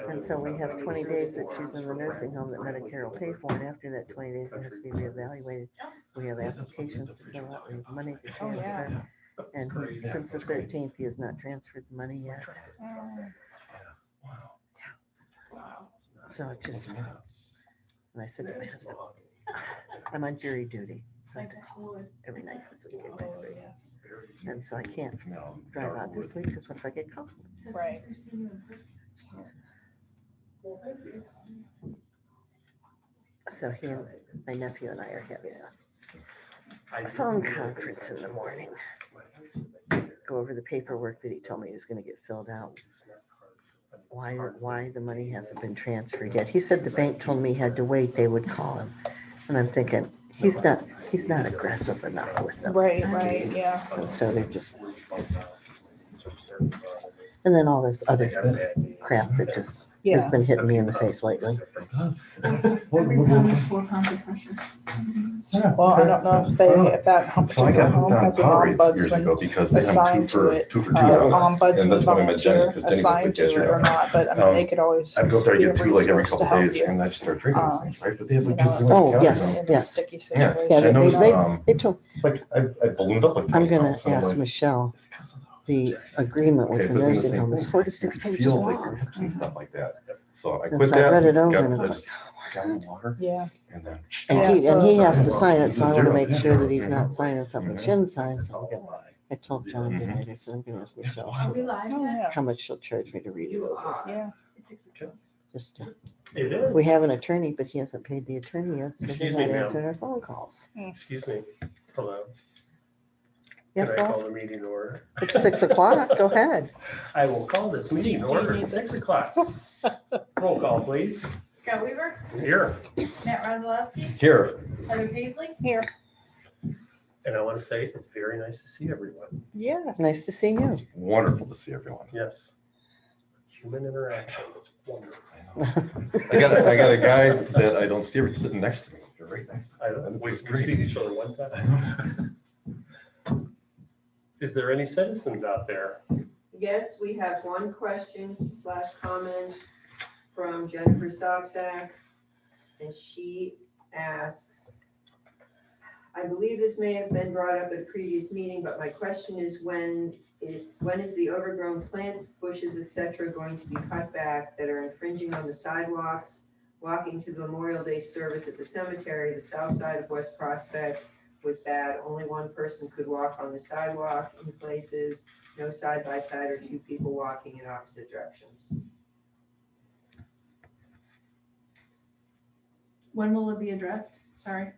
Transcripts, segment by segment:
And so we have 20 days that she's in the nursing home that Medicare will pay for, and after that 20 days, it has to be reevaluated. We have applications to fill out, we have money to transfer. And since the 13th, he has not transferred the money yet. So it just, and I said to my husband, I'm on jury duty, so I have to call her every night this week at 9:30. And so I can't drive out this week because what if I get called? Right. So he and my nephew and I are having a phone conference in the morning. Go over the paperwork that he told me he was going to get filled out. Why the money hasn't been transferred yet. He said the bank told me he had to wait, they would call him. And I'm thinking, he's not aggressive enough with them. Right, yeah. And so they're just, and then all this other crap that just has been hitting me in the face lately. Every pound is 4 pounds of pressure. Well, I don't know if that particular home has an ombudsman assigned to it, ombudsman volunteer assigned to it or not, but I mean, they could always I'd go there be and a get 2 like every resource to couple help days you. and I just start drinking things, right? But they have like You know, these Oh, little yes. calories. in a sticky Yeah, situation. they told, Like I ballooned up like I'm 20 gonna pounds, and I'm ask like, Michelle, the agreement with okay, the but doing the nursing same home is thing. 46 I pages feel like long. cramps and stuff like that. So I And quit so I that. read it over got and the it's like, gallon of water Yeah. and then and he has to so- sign it, so I want to Zero, make yeah. sure that he's Mhm. not signing something he Mhm. shouldn't sign, so I'm gonna, I told John today, I said, I'm gonna ask Michelle Are we live Oh, yet? yeah. how much she'll charge me to read it over. Yeah. It's 6 o'clock. Just to, It is. we have an attorney, but he hasn't paid the attorney yet, so he's Excuse not me, ma'am. answering our phone calls. Excuse me. Hello. Yes, Can I love? call the meeting to order? It's 6 o'clock, go ahead. I will call this meeting to order at 6 o'clock. Roll call, please. Scott Weaver, Here. Matt Rosalowski, here. Heather Paisley. Here. And I want to say it's very nice to see everyone. Yes. Nice to see you. Wonderful to see everyone. Yes. Human interaction. It's wonderful. I got a guy that I don't see every sitting next to me. You're right next to I me. don't know. We It's see great. each other one time. Is there any citizens out there? Yes, we have one question / comment from Jennifer Stocksack. And she asks, I believe this may have been brought up at a previous meeting, but my question is when is the overgrown plants, bushes, etc. going to be cut back that are infringing on the sidewalks? Walking to the Memorial Day service at the cemetery, the south side of West Prospect was bad. Only one person could walk on the sidewalk in places, no side by side or 2 people walking in opposite directions. When will it be addressed? Sorry.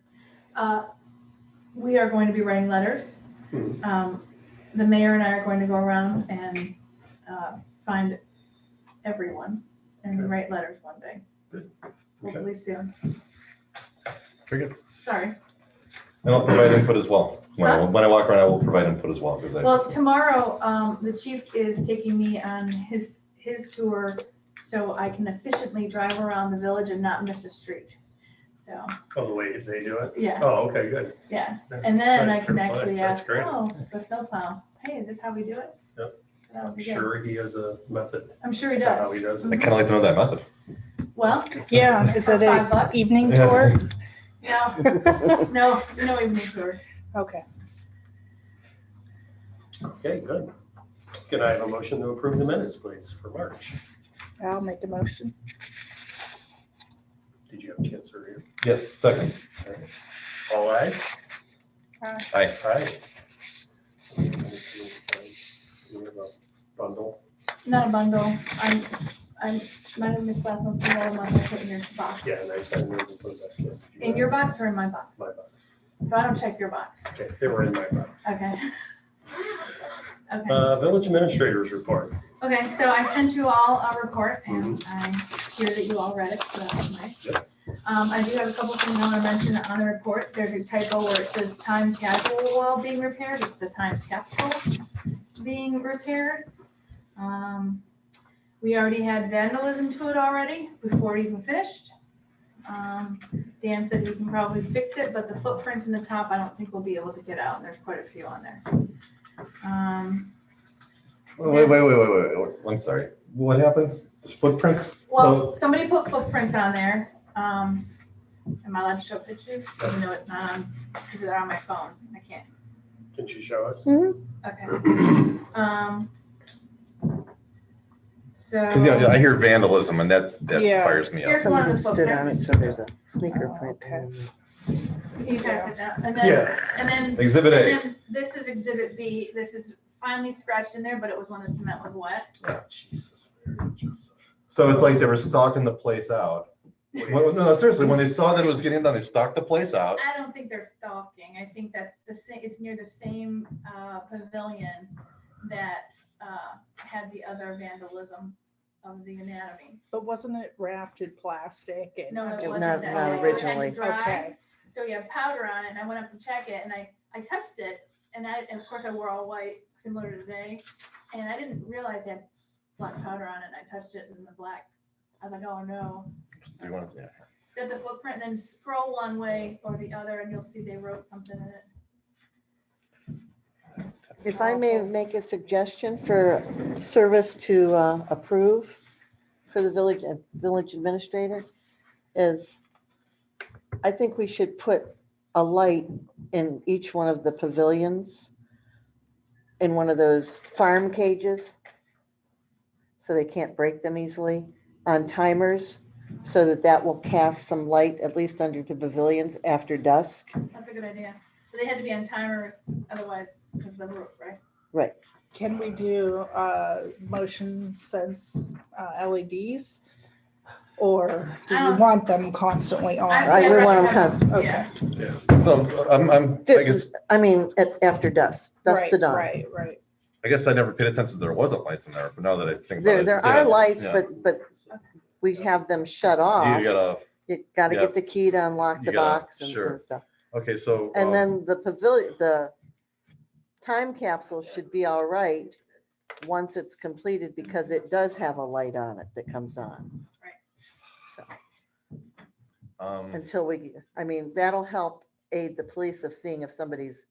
We are going to be writing letters. The mayor and I are going to go around and find everyone and write letters one day. Hopefully soon. Very good. Sorry. And I'll provide input as well. When I walk around, I will provide input as well. Because Well, tomorrow, the chief is taking me on his tour so I can efficiently drive around the village and not miss a street. So, Oh, the way they do it? yeah, Oh, okay, good. yeah. And then I Good, can good actually plan. That's ask, great. oh, the snowplow, hey, is this how we do it? Yep. That would be good. Sure, he has a method. I'm sure he to How he does. does I it. kind of like to know that method. Well, Yeah. Is it $5? an evening tour? no evening tour. Okay. Okay, good. Can I have a motion to approve the minutes, please, for March? I'll make the motion. Did you have a chance to review? Yes, second. All ayes? Aye. Aye. We have a bundle. Not a bundle. I'm might have missed last month's email. I put in your box. Yeah, nice. I knew to put that in. In your box or in my box? My box. So I don't check your box. Okay, they were in my box. Okay. Okay. Village administrators report. Okay, so I sent you all a report and I hear that you all read it, so that was nice. Yep. I do have a couple things I want to mention on the report. There's a typo where it says time casual while being repaired. It's the time capsule being repaired. We already had vandalism to it already before it even finished. Dan said we can probably fix it, but the footprints in the top, I don't think we'll be able to get out, and there's quite a few on there. Wait. I'm sorry. What happened? Footprints? Well, somebody put footprints on there. Am I allowed to show pictures? Even though it's not on, because they're on my phone. I can't. Can she show us? Okay. So. Cause yeah, I hear vandalism and that Yeah. fires me up. Here's one Somebody of the stood on it, footprints. so there's a sneaker print. Okay. Can you pass it down? And then, Yeah. and then. Exhibit A. And then this is exhibit B. This is finally scratched in there, but it was when the cement was wet. Oh, Jesus. So it's like they were stalking the place out. Well, no, seriously, when they saw that it was getting done, they stalked the place out. I don't think they're stalking. I think that's it's near the same pavilion that had the other vandalism of the anatomy. But wasn't it wrapped in plastic? And No, it was- wasn't. Not That way. It had to originally. dry. Okay. So you have powder on it, and I went up to check it, and I touched it, and of course I wore all white, similar to today, and I didn't realize it had black powder on it, and I touched it in the black. I was like, oh no. Do you want to? Yeah. Did the footprint, then scroll one way or the other, and you'll see they wrote something in it. If I may make a suggestion for service to approve for the village administrator, is I think we should put a light in each one of the pavilions in one of those farm cages, so they can't break them easily, on timers, so that will cast some light, at least under the pavilions after dusk. That's a good idea. But they had to be on timers, otherwise, because of the roof, right? Can we do motion sense LEDs? Or do you want them constantly on? We want them constant. Okay. Yeah. So I guess, I mean, after dusk to dawn. Right. I guess I never paid attention that there wasn't lights in there, but now that I think about it. There yeah, are lights, yeah. but we have them shut off. You gotta, You gotta yeah. get the key to unlock You the gotta- box and sure. stuff. okay, so. And then the pavilion, the time capsule should be all right once it's completed, because it does have a light on it that comes on. So until I mean, that'll help aid the police of seeing if somebody's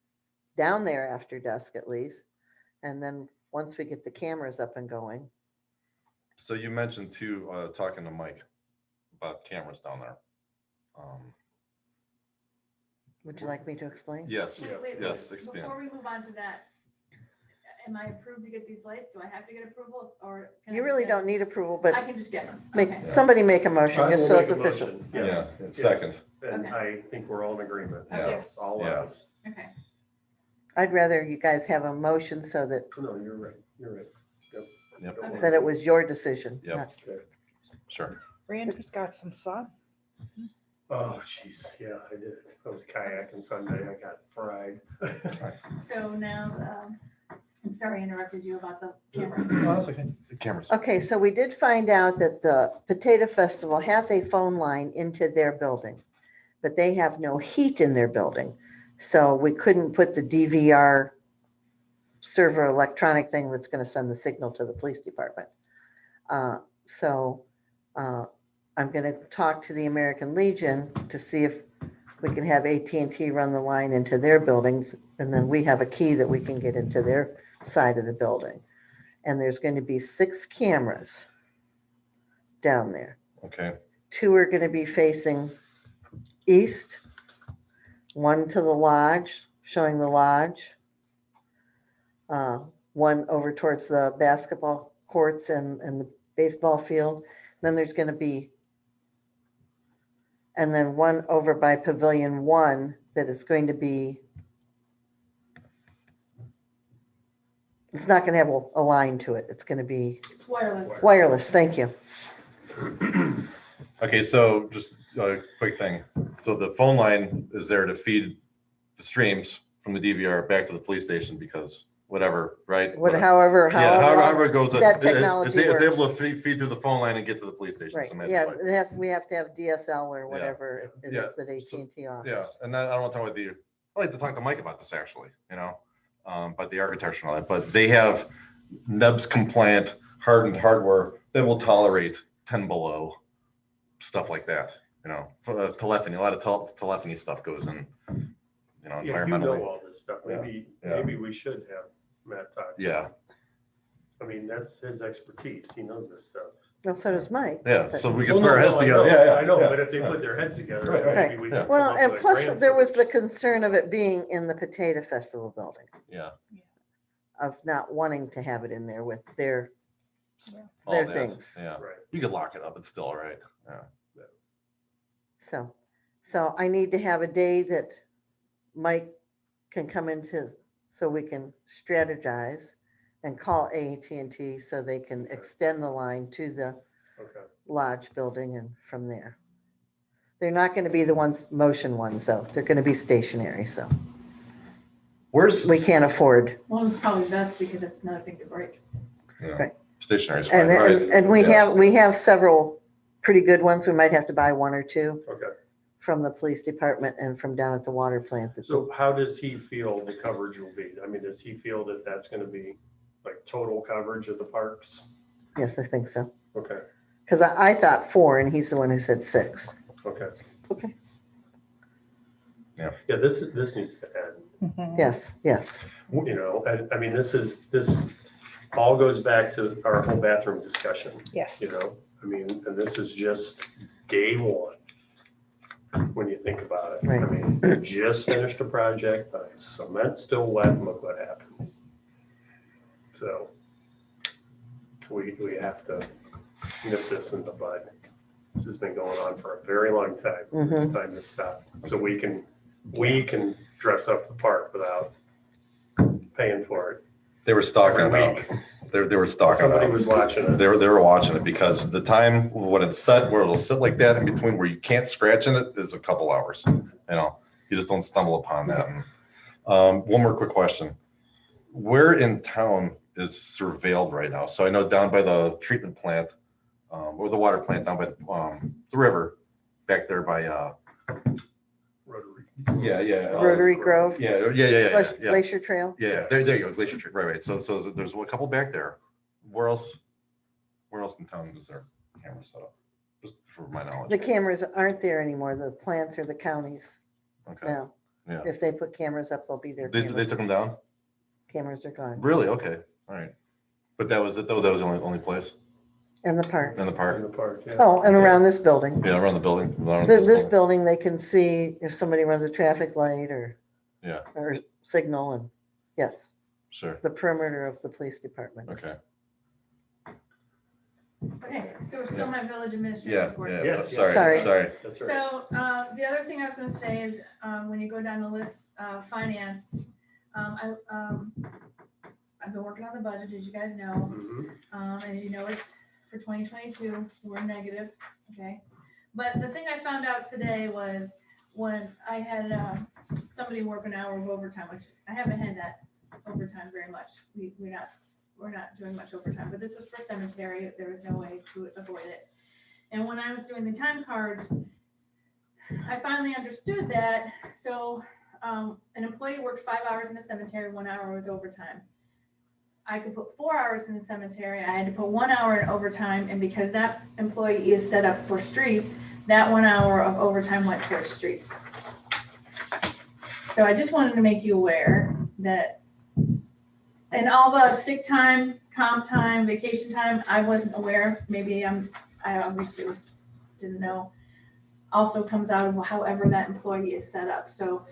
down there after dusk at least. And then once we get the cameras up and going. So you mentioned too, talking to Mike about cameras down there. Would you like me to explain? Yes, Wait, yes, expand. Before we move on to that, am I approved to get these lights? Do I have to get approval, or? can I You just really get don't them? need approval, but I can just get them. Okay. somebody make a motion, I just will so make it's a official. motion, Yeah, yes. second. And Okay. I think we're all in agreement. Yeah. Yes. All Yeah. of us. Okay. I'd rather you guys have a motion so that No, you're right. Yep, that it was your decision. Yep. not- sure. Randy's got some sun. Oh, jeez, yeah, I did. I was kayaking Sunday. I got fried. So now, I'm sorry I interrupted you about the cameras. No, that's okay. The cameras. Okay, so we did find out that the Potato Festival has a phone line into their building, but they have no heat in their building. So we couldn't put the DVR server electronic thing that's going to send the signal to the police department. So I'm going to talk to the American Legion to see if we can have AT&T run the line into their building, and then we have a key that we can get into their side of the building. And there's going to be 6 cameras down there. Okay, 2 are going to be facing east, 1 to the lodge, showing the lodge, 1 over towards the basketball courts and the baseball field. Then there's going to be, and then 1 over by Pavilion 1 that is going to be, it's not going to have a line to it. It's going to be It's wireless. wireless. Thank you. okay, so just a quick thing. So the phone line is there to feed the streams from the DVR back to the police station because whatever, right? However Yeah, however it goes. that technology It's able works. to feed through the phone line and get to the police station. Right, so yeah, magically. we have to have DSL or whatever it Yeah, is that AT&T offers. Yeah, and then I don't want to talk with you. I'd like to talk to Mike about this actually, about the architecture and all that, but they have NEBS compliant hardened hardware that will tolerate 10 below, stuff like that, telephony, a lot of telephony stuff goes in, Yeah, you environmentally. know all this stuff. Maybe we should have Matt talk. Yeah, I mean, that's his expertise. He knows this stuff. Well, so does Mike. Yeah, but- so we can Well, put no, our heads no, together. I know, Yeah. but if they put their heads together, Right, maybe we can yeah. come Well, up and with a plus grant there was the solution. concern of it being in the Potato Festival building, Yeah. of not wanting to have it in there with their All their that, things. Yeah, Right. you could lock it up, it's still all right. Yeah. So I need to have a day that Mike can come into, so we can strategize and call AT&T so they can extend the line to the Okay. lodge building and from there. They're not going to be the motion ones though. They're going to be stationary, so Where's we can't afford. One was probably best because it's another thing to break. Yeah. Right. Stationary is fine, And, right? and we Yeah. have several pretty good ones. We might have to buy one or two Okay. from the police department and from down at the water plant. So how does he feel the coverage will be? I mean, does he feel that that's gonna be like total coverage of the parks? Yes, I think so. Okay, Because I thought 4 and he's the one who said 6. okay. Okay. Yeah, this needs to end, Mhm. Yes, yes. you know, and I mean, this all goes back to our whole bathroom discussion, Yes. you know? I mean, and this is just day one, when you think about it. I Right. mean, we just finished a project, the cement's still wet, and look what happens. So we have to nip this in the bud. This has been going on for a very long time. It's time to stop, so we can dress up the park without paying for it. They were stalking it Every out. week. They were stalking it Somebody out. was watching it. They were watching it because the time when it's set, where it'll sit like that in between where you can't scratch in it is a couple hours. You know, you just don't stumble upon that. And, one more quick question. Where in town is surveilled right now? So I know down by the treatment plant, or the water plant down by the river, back there by, Rotary. yeah. Rotary Grove, Yeah. Glacier Trail. Yeah, there you go, Glacier Tree, right. So there's a couple back there. Where else in town is there cameras set up? Just for my knowledge. The cameras aren't there anymore. The plants are the counties Okay. now. Yeah. If they put cameras up, they'll be their They cameras. took them down? Cameras are gone. Really? Okay, all right. But that was it though? That was the only place In the park. in the In park? the park, yeah. Oh, and around this building. Yeah, around the building. This building, they can see if somebody runs a traffic light or signal, and yes, Sure, the perimeter of the police department. okay. Okay, so we're still my village administrator Yeah, report. yeah, Yes, sorry, Sorry. sorry. That's right. So, the other thing I was gonna say is, when you go down the list, finance, I've been working on the budget, as you guys know. Mhm. And you know, it's for 2022, we're negative, okay? But the thing I found out today was when I had, somebody work an hour of overtime, which I haven't had that overtime very much. We're not doing much overtime, but this was for cemetery. There was no way to avoid it. And when I was doing the time cards, I finally understood that. So, an employee worked 5 hours in the cemetery, 1 hour was overtime. I could put 4 hours in the cemetery. I had to put 1 hour in overtime, and because that employee is set up for streets, that 1 hour of overtime went towards streets. So I just wanted to make you aware that, and all the sick time, comp time, vacation time, I wasn't aware. Maybe I obviously didn't know. Also comes out of however that employee is set up. So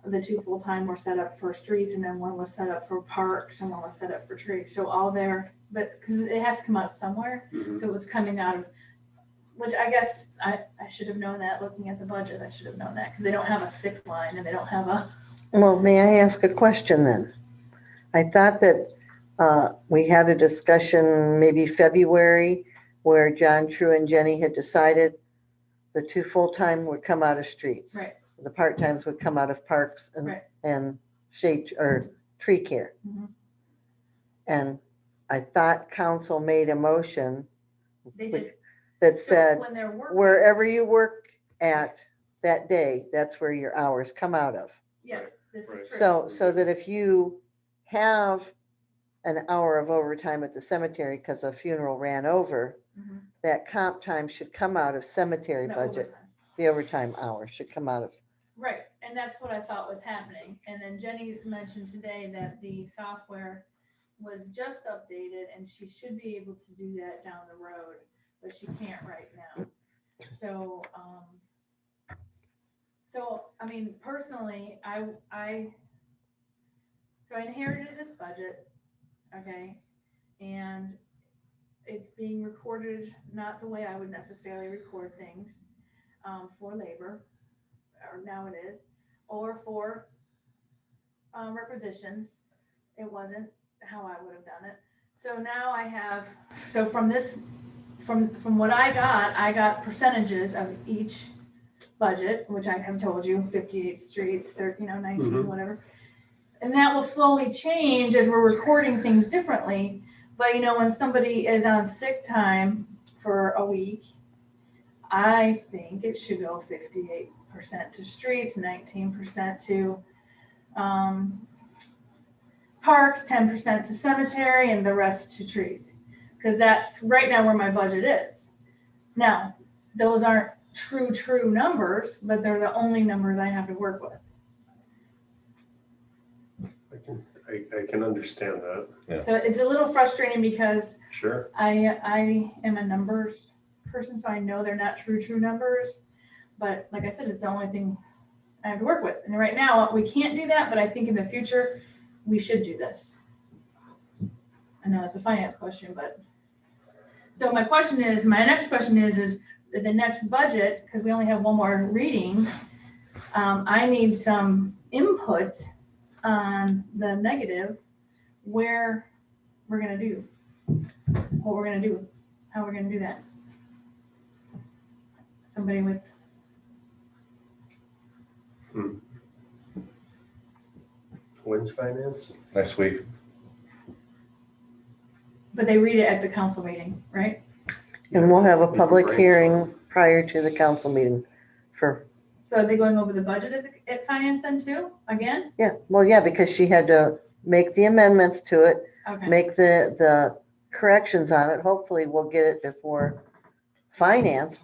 the 2 full-time were set up for streets, and then 1 was set up for parks, and 1 was set up for trees. So all there, but because it has to come out somewhere, Mhm. so it was coming out of, which I guess I should have known that. Looking at the budget, I should have known that because they don't have a sick line and they don't have a. Well, may I ask a question then? I thought that we had a discussion maybe February where John True and Jenny had decided the 2 full-time would come out of streets. Right. The part-times would come out of parks Right. and shade or tree care. Mhm. And I thought council made a motion They did. that So said, when they're working. wherever you work at that day, that's where your hours come out of. Yes, this Right. is true. So that if you have an hour of overtime at the cemetery because a funeral ran over, Mhm. that comp time should come out of cemetery The budget. overtime. The overtime hours should come out of, Right, and that's what I thought was happening. And then Jenny mentioned today that the software was just updated and she should be able to do that down the road. but she can't right now. So, I mean, personally, so I inherited this budget, okay? And it's being recorded not the way I would necessarily record things, for labor, or now it is, or for, requisitions. It wasn't how I would have done it. So now I have, so from this, from what I got percentages of each budget, which I have told you, 58 streets, 19, Mhm. whatever. And that will slowly change as we're recording things differently. But when somebody is on sick time for a week, I think it should go 58% to streets, 19% to parks, 10% to cemetery, and the rest to trees. Because that's right now where my budget is. Now, those aren't true numbers, but they're the only numbers I have to work with. I can understand that. So it's a little frustrating because Sure. I am a numbers person, so I know they're not true numbers. But like I said, it's the only thing I have to work with. And right now, we can't do that, but I think in the future, we should do this. I know it's a finance question, but. So my next question is the next budget, because we only have one more reading, I need some input on the negative, where we're gonna do, what we're gonna do, how we're gonna do that. Somebody with. When's finance? Next week. But they read it at the council meeting, right? And we'll have a We can public brainstorm. hearing prior to the council meeting for, So are they going over the budget at finance then too, again? yeah, because she had to make the amendments to it, Okay, make the corrections on it. Hopefully we'll get it before finance.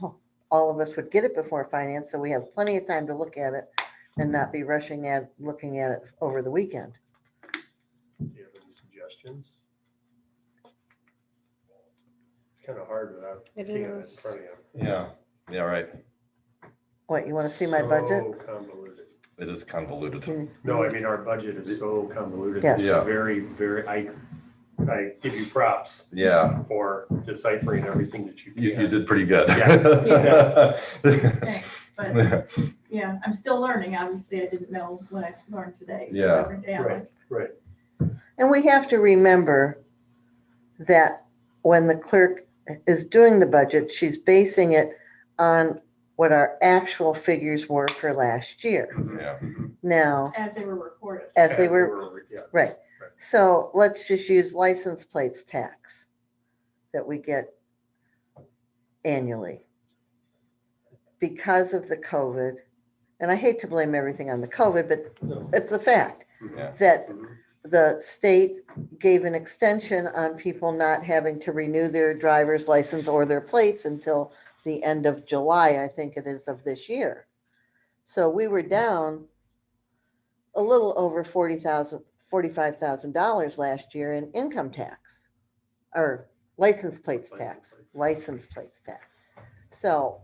All of us would get it before finance, so we have plenty of time to look at it and not be rushing at, looking at it over the weekend. Do you have any suggestions? It's kind of hard without It seeing it in is. front of you. Yeah, right. What, you want to see my budget? So convoluted. It is convoluted. Can- No, I mean, our budget is so convoluted. Yes. It's Yeah. very, I give you props Yeah, for deciphering everything that you you can. did pretty good. thanks, but yeah, I'm still learning. Obviously, I didn't know what I learned today. So Yeah. every day I'm Right, like, right. And we have to remember that when the clerk is doing the budget, she's basing it on what our actual figures were for last year. Yeah. Now, as they were recorded. as they were, Yeah. right. So let's just use license plates tax that we get annually. Because of the COVID, and I hate to blame everything on the COVID, but No. it's a fact Yeah. that Mhm. the state gave an extension on people not having to renew their driver's license or their plates until the end of July, I think it is, of this year. So we were down a little over $45,000 last year in income tax, or license plates tax, license plates tax. So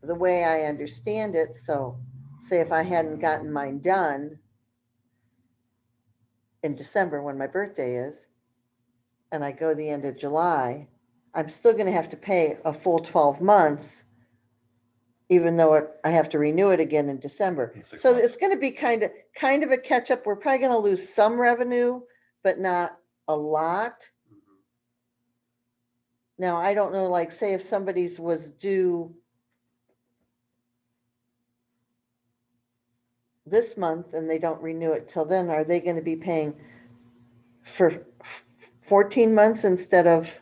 the way I understand it, so say if I hadn't gotten mine done in December when my birthday is, and I go the end of July, I'm still gonna have to pay a full 12 months, even though I have to renew it again in December. In 6 So months. it's gonna be kind of a catch up. We're probably gonna lose some revenue, but not a lot. Now, I don't know, like, say if somebody's was due this month and they don't renew it till then, are they gonna be paying for 14 months instead of,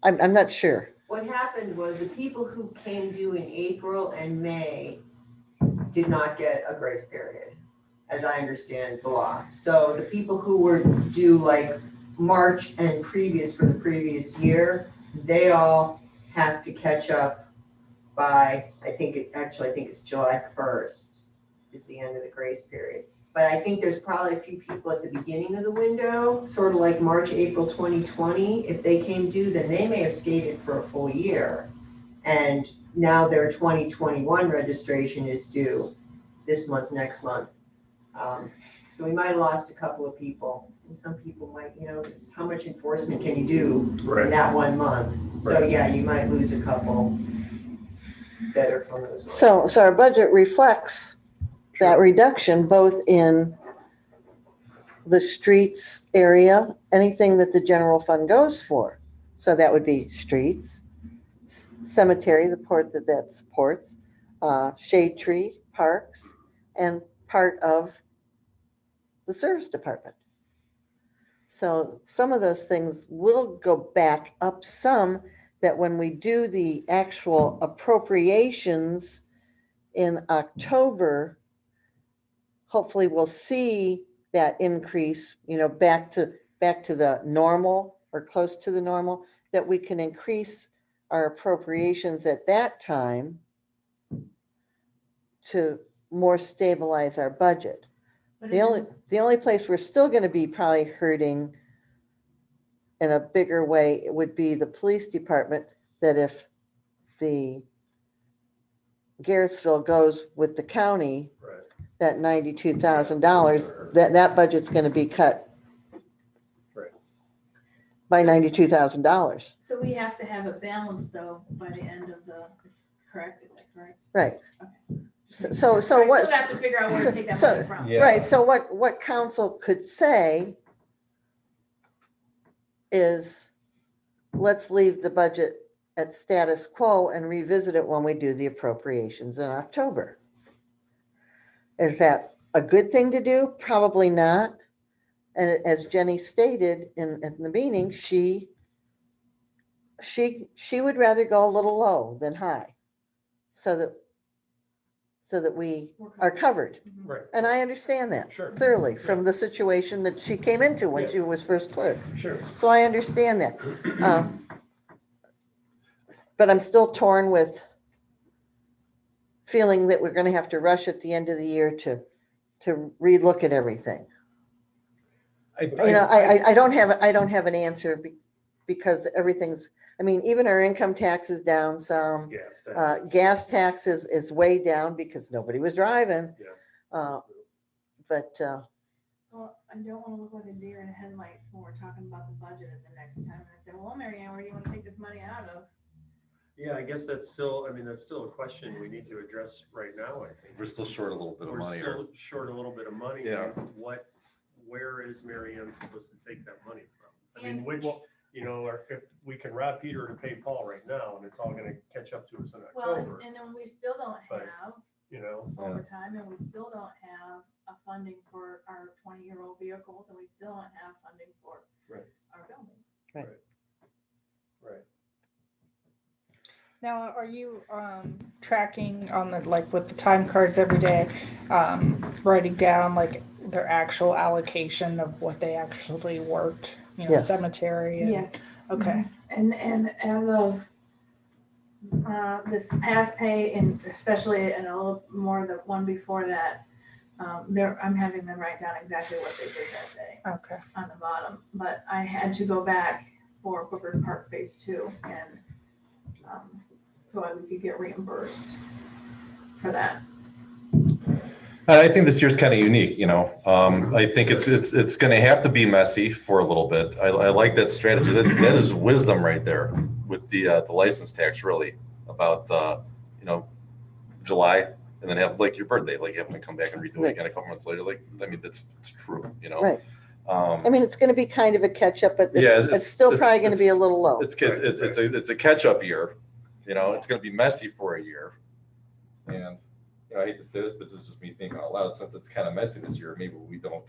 I'm not sure. What happened was the people who came due in April and May did not get a grace period, as I understand the law. So the people who were due like March and previous for the previous year, they all have to catch up by, I think it's July 1st is the end of the grace period. But I think there's probably a few people at the beginning of the window, sort of like March, April 2020. If they came due, then they may have skated for a full year. And now their 2021 registration is due this month, next month. So we might have lost a couple of people. And some people might, it's how much enforcement can you do in Right. that 1 month? So Right. yeah, you might lose a couple that are from those months. So our budget reflects that reduction both in the streets area, anything that the general fund goes for. So that would be streets, cemetery, the port that supports, shade tree, parks, and part of the service department. So some of those things will go back up some, that when we do the actual appropriations in October, hopefully we'll see that increase, back to the normal or close to the normal, that we can increase our appropriations at that time to more stabilize our budget. But The only place we're still going to be probably hurting in a bigger way would be the police department, that if the Garrettsville goes with the county, Right. that $92,000, that budget's going to be cut Right. by $92,000. So we have to have it balanced though by the end of correct? Is that correct? Right. Okay. So I what? still have to figure out where to take that so- money from. Yeah. Right. So what council could say is, let's leave the budget at status quo and revisit it when we do the appropriations in October. Is that a good thing to do? Probably not. And as Jenny stated in the meeting, she would rather go a little low than high, so that we are covered. Mhm. Right. And I understand that Sure. clearly from the situation that she came into when Yeah. she was first clerk. Sure. So I understand that. But I'm still torn with feeling that we're going to have to rush at the end of the year to relook at everything. I don't have an answer because everything's, even our income tax is down some. Yes. Gas tax is way down because nobody was driving. Yeah. But Well, I don't want to look like a deer in the headlights when we're talking about the budget at the next time. And I said, well, Mary Ann, where do you want to take this money out of? Yeah, I guess that's still a question we need to address right now, I think. We're still short a little bit of We're money. still short a little bit of money. Yeah. Where is Mary Ann supposed to take that money from? And- If we can rob Peter to pay Paul right now, and it's all gonna catch up to us in Well, October, and then we still don't But- have Yeah. overtime, and we still don't have a funding for our 20-year-old vehicles, and we still don't have funding for Right. our buildings. Right. Now, are you tracking on with the time cards every day, writing down their actual allocation of what they actually worked, Yes. cemetery? And, Yes. Okay. And as of this past pay, and especially and a little more the one before that, I'm having them write down exactly what they did that day Okay. on the bottom. But I had to go back for Booker Park Phase 2, and so we could get reimbursed for that. I think this year's kind of unique, I think it's going to have to be messy for a little bit. I like that strategy. That is wisdom right there with the license tax, really, about July, and then have your birthday, having to come back and redo it again a couple months later. It's true, Right. It's going to be kind of a catch up, but Yeah, it's still probably going to be a little low. It's a catch up year, it's going to be messy for a year, and. I hate to say this, but this is just me thinking out loud. Since it's kind of messy this year, maybe we don't,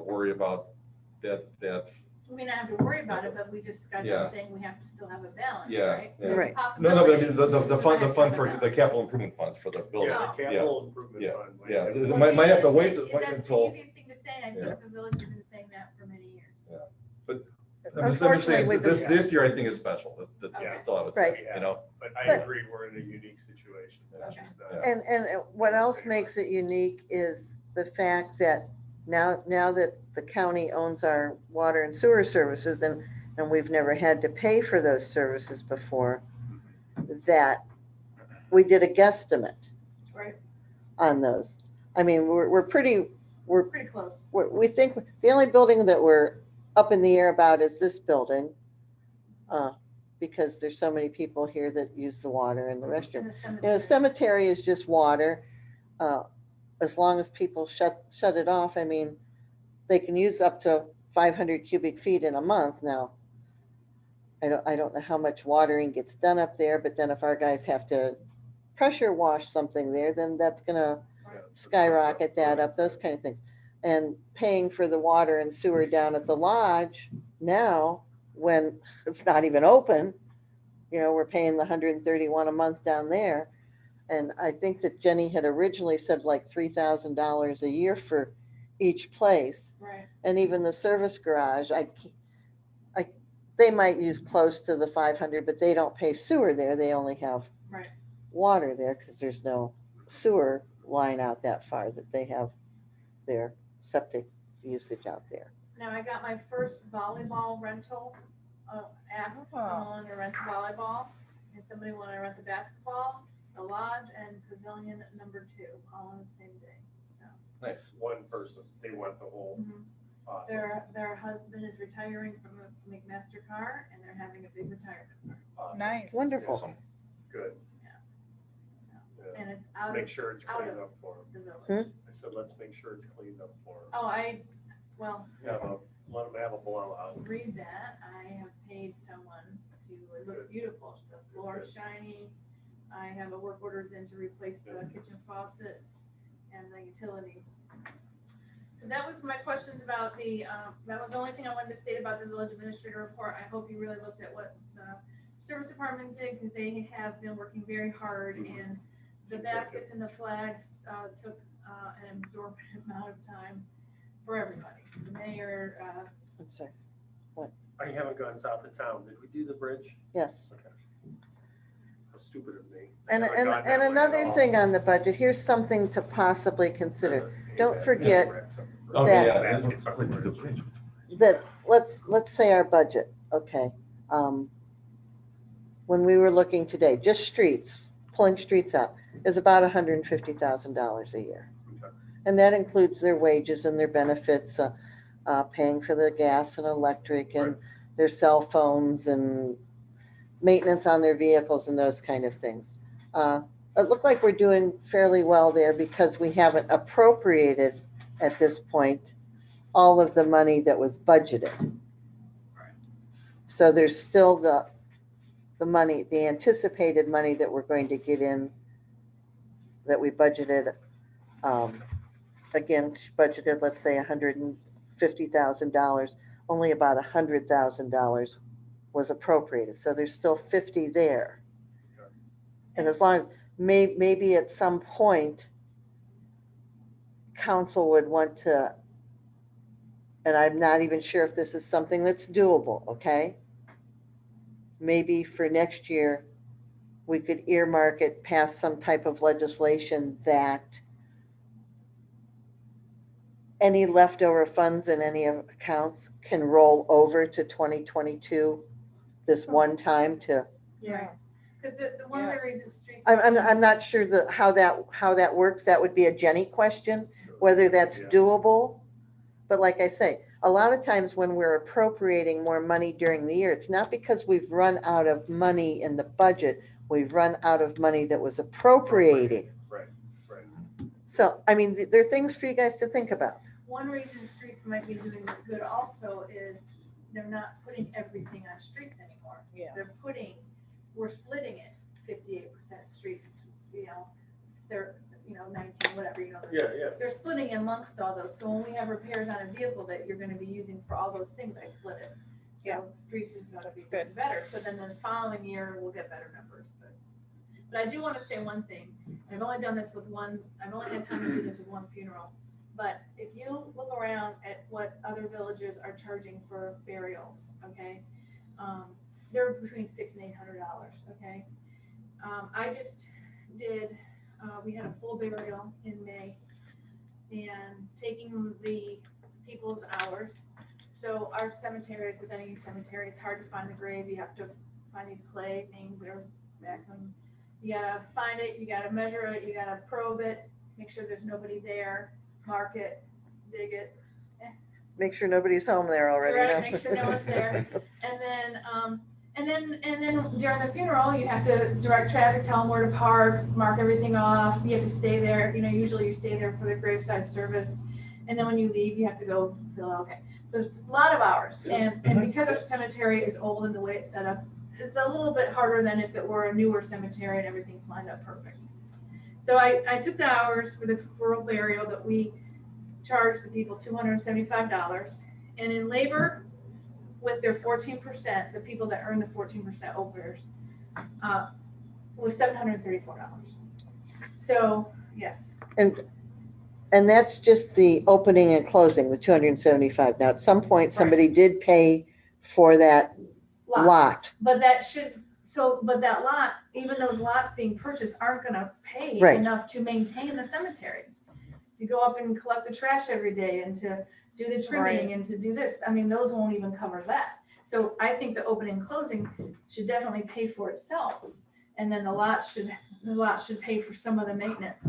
worry about that. We may not have to worry about it, but we just got Yeah. done saying we have to still have a balance, Yeah, right? yeah. There's a Right. No, but I possibility mean the we fund might have to for have a the capital improvement funds for the building. Yeah, the capital improvement Yeah. fund. Yeah. Like, It Well, might have to the wait easiest- wait that's until. the easiest thing to say, and I Yeah. think the village has been saying that for many years. I'm just saying, Unfortunately, this year I think is special. That's all I would say. Right. Yeah. But I But- agree, we're in a unique situation. It's just, And what else makes it unique is the fact that now that the county owns our water and sewer services, and we've never had to pay for those services before, that we did a guesstimate Right, on those. I mean, we're pretty pretty close. we think the only building that we're up in the air about is this building, because there's so many people here that use the water and the restroom. In the You know, cemetery. cemetery is just water. As long as people shut it off, I mean, they can use up to 500 cubic feet in a month now. I don't know how much watering gets done up there, but then if our guys have to pressure wash something there, then that's gonna skyrocket that up, those kind of things. And paying for the water and sewer down at the lodge now, when it's not even open, you know, we're paying the 131 a month down there. And I think that Jenny had originally said like $3,000 a year for each place. Right, And even the service garage, they might use close to the 500, but they don't pay sewer there. They only have right. water there because there's no sewer line out that far that they have their septic usage out there. Now, I got my first volleyball rental, asked someone to rent the volleyball, and somebody wanted to rent the basketball, the lodge, and pavilion number 2, all on the same day. Nice. One person, they want the whole, awesome. Their husband is retiring from a McMaster car, and they're having a big retirement party. Awesome. Nice. Wonderful. Awesome. Good. And it's Let's out make of sure it's out cleaned of- up for them. the village. I said, let's make sure it's cleaned up for them. Oh, well, Let them have a blowout. read that. I have paid someone it looks beautiful. The floor is shiny. I have a work orders in to replace the kitchen faucet and the utility. So that was my questions about that was the only thing I wanted to state about the village administrator report. I hope you really looked at what the service department did, because they have been working very hard, and the baskets and the flags took an absorbent amount of time for everybody. The mayor, I'm sorry. I haven't gone south of town. Did we do the bridge? Yes. Okay. How stupid of me. I And, haven't and, gone that and way at another all. thing on the budget, here's something to possibly consider. Don't forget Okay, that- yeah, baskets on the bridge. that, let's say our budget, okay. When we were looking today, just streets, pulling streets out, is about $150,000 a year. Okay. And that includes their wages and their benefits, paying for the gas and electric and their cell phones and maintenance on their vehicles and those kind of things. It looked like we're doing fairly well there because we haven't appropriated at this point all of the money that was budgeted. So there's still the money, the anticipated money that we're going to get in that we budgeted. Again, budgeted, let's say $150,000, only about $100,000 was appropriated. So there's still 50 there. And as long as, maybe at some point, council would want to, and I'm not even sure if this is something that's doable, okay? Maybe for next year, we could earmark it, pass some type of legislation that any leftover funds in any accounts can roll over to 2022 this one time to, yeah, because one of the reasons streets. I'm not sure how that works. That would be a Jenny question, whether that's doable. But like I say, a lot of times when we're appropriating more money during the year, it's not because we've run out of money in the budget. We've run out of money that was appropriated. Right. So, I mean, there are things for you guys to think about. One reason streets might be doing good also is they're not putting everything on streets anymore. Yeah. We're splitting it 58% streets, they're, 19, whatever, Yeah. They're splitting amongst all those. So when we have repairs on a vehicle that you're gonna be using for all those things, I split it. Yeah. So streets is gonna be It's good. better. So then this following year, we'll get better numbers. But I do wanna say one thing. I've only done this with I've only had time to do this with one funeral. But if you look around at what other villages are charging for burials, okay? They're between $600 and $800, okay? I just did, we had a full burial in May, and taking the people's hours. So our cemeteries, with any cemetery, it's hard to find the grave. You have to find these clay things that are backhoe. You gotta find it, you gotta measure it, you gotta probe it, make sure there's nobody there, mark it, dig it. Make sure nobody's home there already. Right, no? make sure no one's there. And then during the funeral, you have to direct traffic, tell them where to park, mark everything off. You have to stay there, usually you stay there for the graveside service. And then when you leave, you have to go fill out, okay. There's a lot of hours. And because our cemetery is old and the way it's set up, it's a little bit harder than if it were a newer cemetery and everything's lined up perfect. So I took the hours for this rural burial that we charged the people $275. And in labor, with their 14%, the people that earn the 14% overs, was $734. So, yes. And that's just the opening and closing, the 275. Now, at some point, somebody did pay for that lot. But that lot, even those lots being purchased aren't gonna pay Right. enough to maintain the cemetery. To go up and collect the trash every day and to do the trimming and to do this. I mean, those won't even cover that. So I think the opening and closing should definitely pay for itself. And then the lot should pay for some of the maintenance.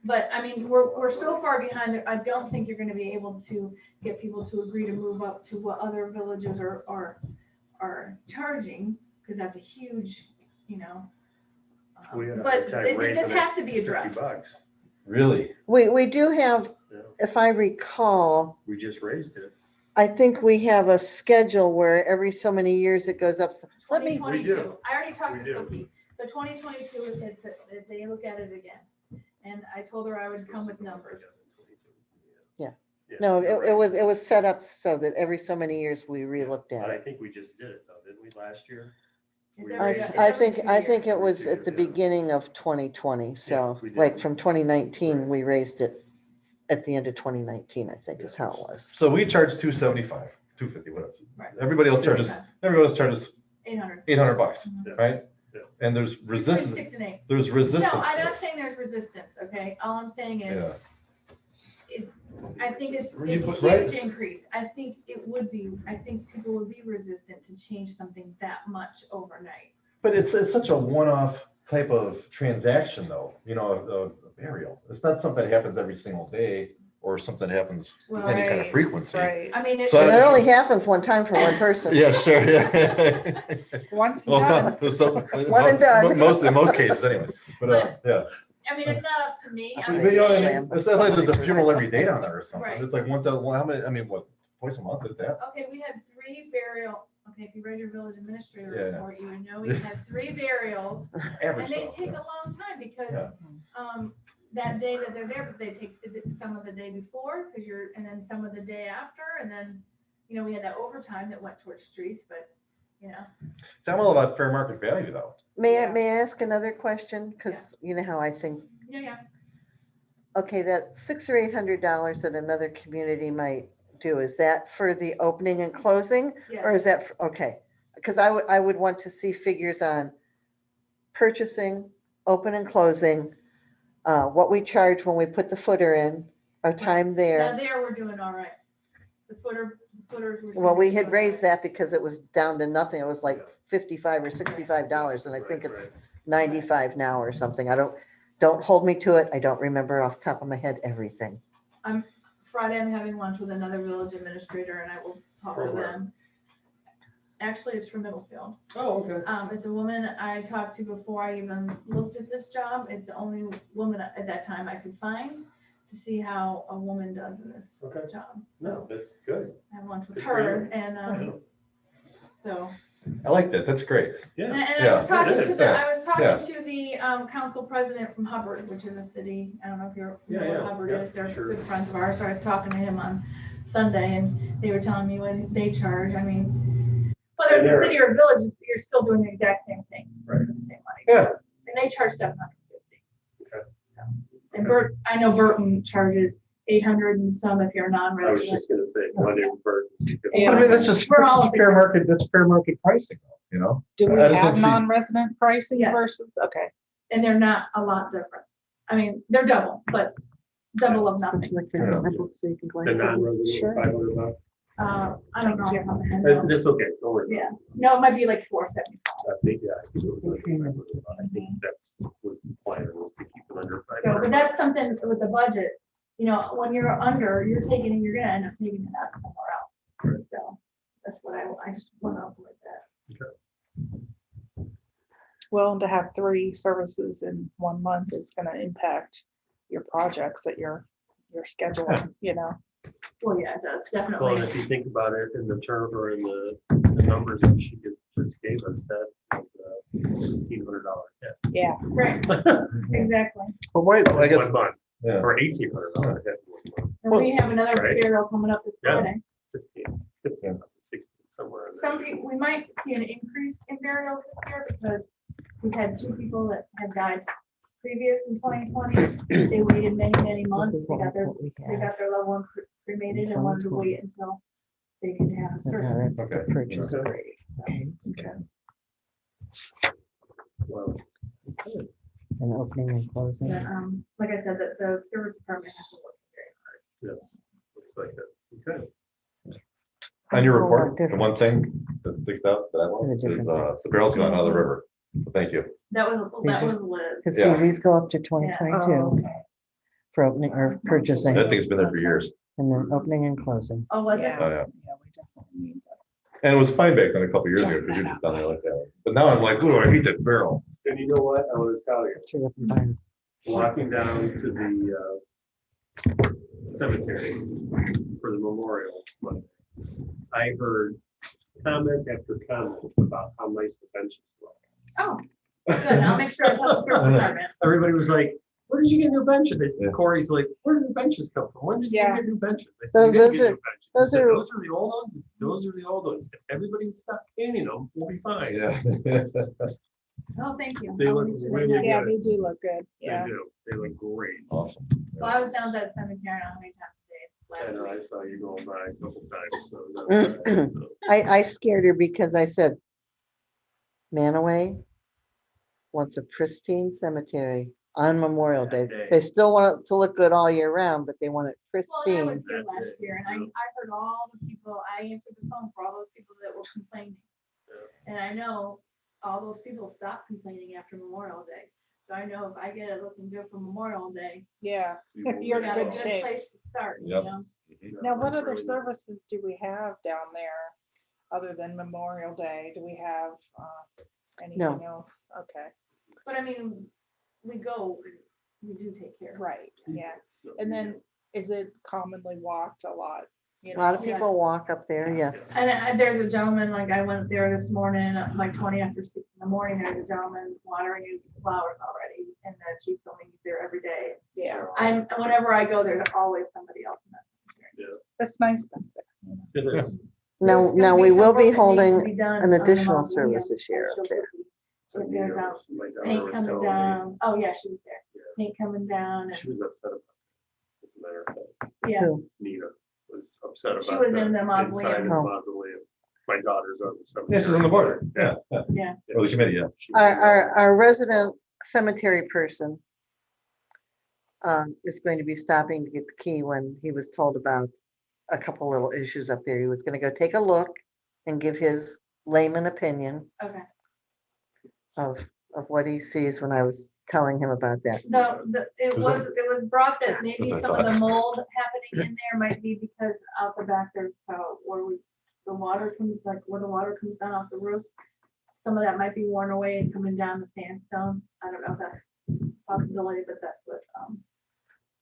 But I mean, we're so far behind that I don't think you're gonna be able to get people to agree to move up to what other villages are charging, because that's a huge, We had a but hard time raising this it has to be addressed. $50. Really? We do have, Yeah. if I recall, We just raised it. I think we have a schedule where every so many years it goes up. Let me, 2022, I already talked We to do. Cookie, so 2022, they look at it again. And I told her I would come with numbers. no, you're it right. was set up so that every so many years we relooked at But I it. think we just did it though, didn't we, last year? It's We every- raised it's it. I every think, 2 I think years. it was at the beginning of 2020, so we did. like from 2019, Right. we raised it at the end of 2019, I think is how it was. So we charge 275, 250, whatever. Right. Everybody else charges, Okay. everybody else charges 800. $800, Mhm. right? Yeah. And there's Between resistance, 6 and 8. there's resistance. No, I'm to not it. saying there's resistance, okay? All I'm saying is, Yeah. I think it's You a put- right. huge increase. I think people would be resistant to change something that much overnight. But it's such a one-off type of transaction though, a burial. It's not something that happens every single day or something that happens with any kind of Right, frequency. Right. I mean, So And it only happens one time for one person. Yeah, sure, yeah. Once Well, done. One and done. in most cases anyway, but, yeah. I mean, it's not up to me. I'm But, you know what I saying- mean? It's not like there's a funeral every day down there or something. Right. It's like once out, well, how many, I mean, what, twice a month is that? Okay, we had 3 burial, okay, if you read your village administrator Yeah, yeah. report, you would know we had 3 burials. And they take a long time because, Yeah. that day that they're there, but they take some of the day before, and then some of the day after, and then, we had that overtime that went towards streets, but, See, I'm all about fair market value though. May Yeah. I ask another question? Because you know how I think, yeah. okay, that $600 or $800 that another community might do, is that for the opening and closing? Or Yes. is that, okay, because I would want to see figures on purchasing, open and closing, what we charge when we put the footer in, our time Now there. there, we're doing all right. The footers were. Well, we had raised that because it was down to nothing. It was like $55 or $65, and I think it's 95 now or something. Don't hold me to it. I don't remember off the top of my head everything. Friday, I'm having lunch with another village administrator and I will talk to From where? them. Actually, it's from Middlefield. Oh, okay. It's a woman I talked to before I even looked at this job. It's the only woman at that time I could find to see how a woman does in this Okay. job. No, So that's good. I have lunch with Good for her you. and, so. I like that. That's great. And Yeah. I was talking it to is, I was yeah. talking to the council president from Hubbard, which is a city, I don't know if you're, you know Yeah, what yeah, Hubbard yeah, is, they're sure. good friends of ours, so I was talking to him on Sunday, and they were telling me when they charge, I mean, whether it's a city or a village, you're still doing the exact same thing, for the same money. Yeah. And they charge $750. Okay. And I know Burton charges 800 and some if you're a I was non-resident. just gonna say, what is Burton? Yeah. I mean, that's We're all- fair market, that's fair market pricing, you know? Do we I just have don't see- non-resident pricing Yes. versus, okay. And they're not a lot different. I mean, they're double, but double of nothing. Would you like your number so you can glance The at it? non-resident, Sure. $500. I don't know. off the top of my head. That's okay, don't worry. Yeah, no, it might be like 475. I think, yeah. I think that's was the plan, was to keep it under So, but 500. that's something with the budget, you know, when you're under, you're gonna end up taking it out somewhere else. So that's what I just want to avoid that. Well, and to have 3 services in 1 month is gonna impact your projects that you're scheduling, you know? Well, yeah, it does, Well, and definitely. if you think about it in the term or in the numbers that she just gave us, that was $1,500 hit. Yeah. Right, exactly. But why, I guess, 1 month, yeah. or $1,800 hit in 1 month. And we have another Right. burial coming up this Yeah. Friday. 15, 16, somewhere in there. Some people, we might see an increase in burials this year because we've had 2 people that had died previous in 2020. They waited many, many months. They got their loved one cremated and wanted to wait until they could have surgery. Okay. Purchase. Okay. Okay. Well, And opening and closing. But, like I said, the service department has to work very hard. yes, looks like it. Okay. On your Oh, report, the different. one thing that sticks out that I want They're is, different. the barrel's gone out of the river. So thank you. That was Liz. Because Yeah. CVs go up to Oh, 2022 okay. for opening or purchasing, That thing's been there for years. and then opening and closing. Oh, was it? Yeah. Oh, yeah. Yeah, we definitely need that. And it was fine back then a couple years ago, because you're just down there like that. But now I'm like, ooh, I hate that barrel. And you know what, I want to tell you, Through up and down. walking down to the cemetery for the memorial Monday, I heard comment after comment about how nice the benches look. Oh, good. I'll make sure I tell the service department. Everybody was like, where did you get new benches? Yeah. Corey's like, where did the benches come from? When did you Yeah. get new benches? I So said, "You didn't those get are- new benches." He those said, are- Those are the old ones. Those are the old ones. If everybody would stop canning them, we'll be fine. Yeah. Oh, thank you. They I'll look make sure really they do. Yeah, they do look good. They Yeah. do. They look great. Awesome. Well, I was down at that cemetery how many times I today? know, I saw you going by a couple times, so. Mm. I scared her because I said, Manaway wants a pristine cemetery on Memorial Day. That day. They still want it to look good all year round, but they want it Well, I pristine. was here last year and I heard all the people, I answered the phone for all those people that were complaining. And I know all those people stopped complaining after Memorial Day. So I know if I get it looking good for Memorial Day, Yeah. You won't You're we in got a good good shape. place to start, you Yep. know? Now, what other services do we have down there other than Memorial Day? Do we have anything else? Okay, But I mean, we do take care of it. right, yeah. And then is it commonly walked a lot? You A lot of know? people Yes. walk up there, yes. And there's a gentleman, like I went there this morning, like 20 after 6 in the morning, there's a gentleman watering his flowers already. And the chief told me he's there every day. Yeah, Whenever I go, there's always somebody else in that cemetery. that's nice back there. You know? It is. Now, There's gonna now be we some will work be that needs to holding be done an on the additional mausoleum, service this year and up she'll there. put the- It goes out, My daughter paint was coming telling me, down, oh yeah, she was there, Yeah. paint coming down, She and, was upset about it. As a matter of fact, yeah, Who? Nina was upset about. She was in the inside mausoleum. of the Oh. mausoleum. My daughter's on the Yeah, cemetery. she's on the board. Yeah. yeah. Or the committee, yeah. She was, Our resident cemetery person is going to be stopping to get the key when he was told about a couple little issues up there. He was gonna go take a look and give his layman opinion Okay, of what he sees when I was telling him about that. it was brought that maybe That's some what I of the mold happening in there might be because out the back there's, the water comes, like where the water comes down off the roof. Some of that might be worn away and coming down the sandstone, I don't know if that's a possibility, but that's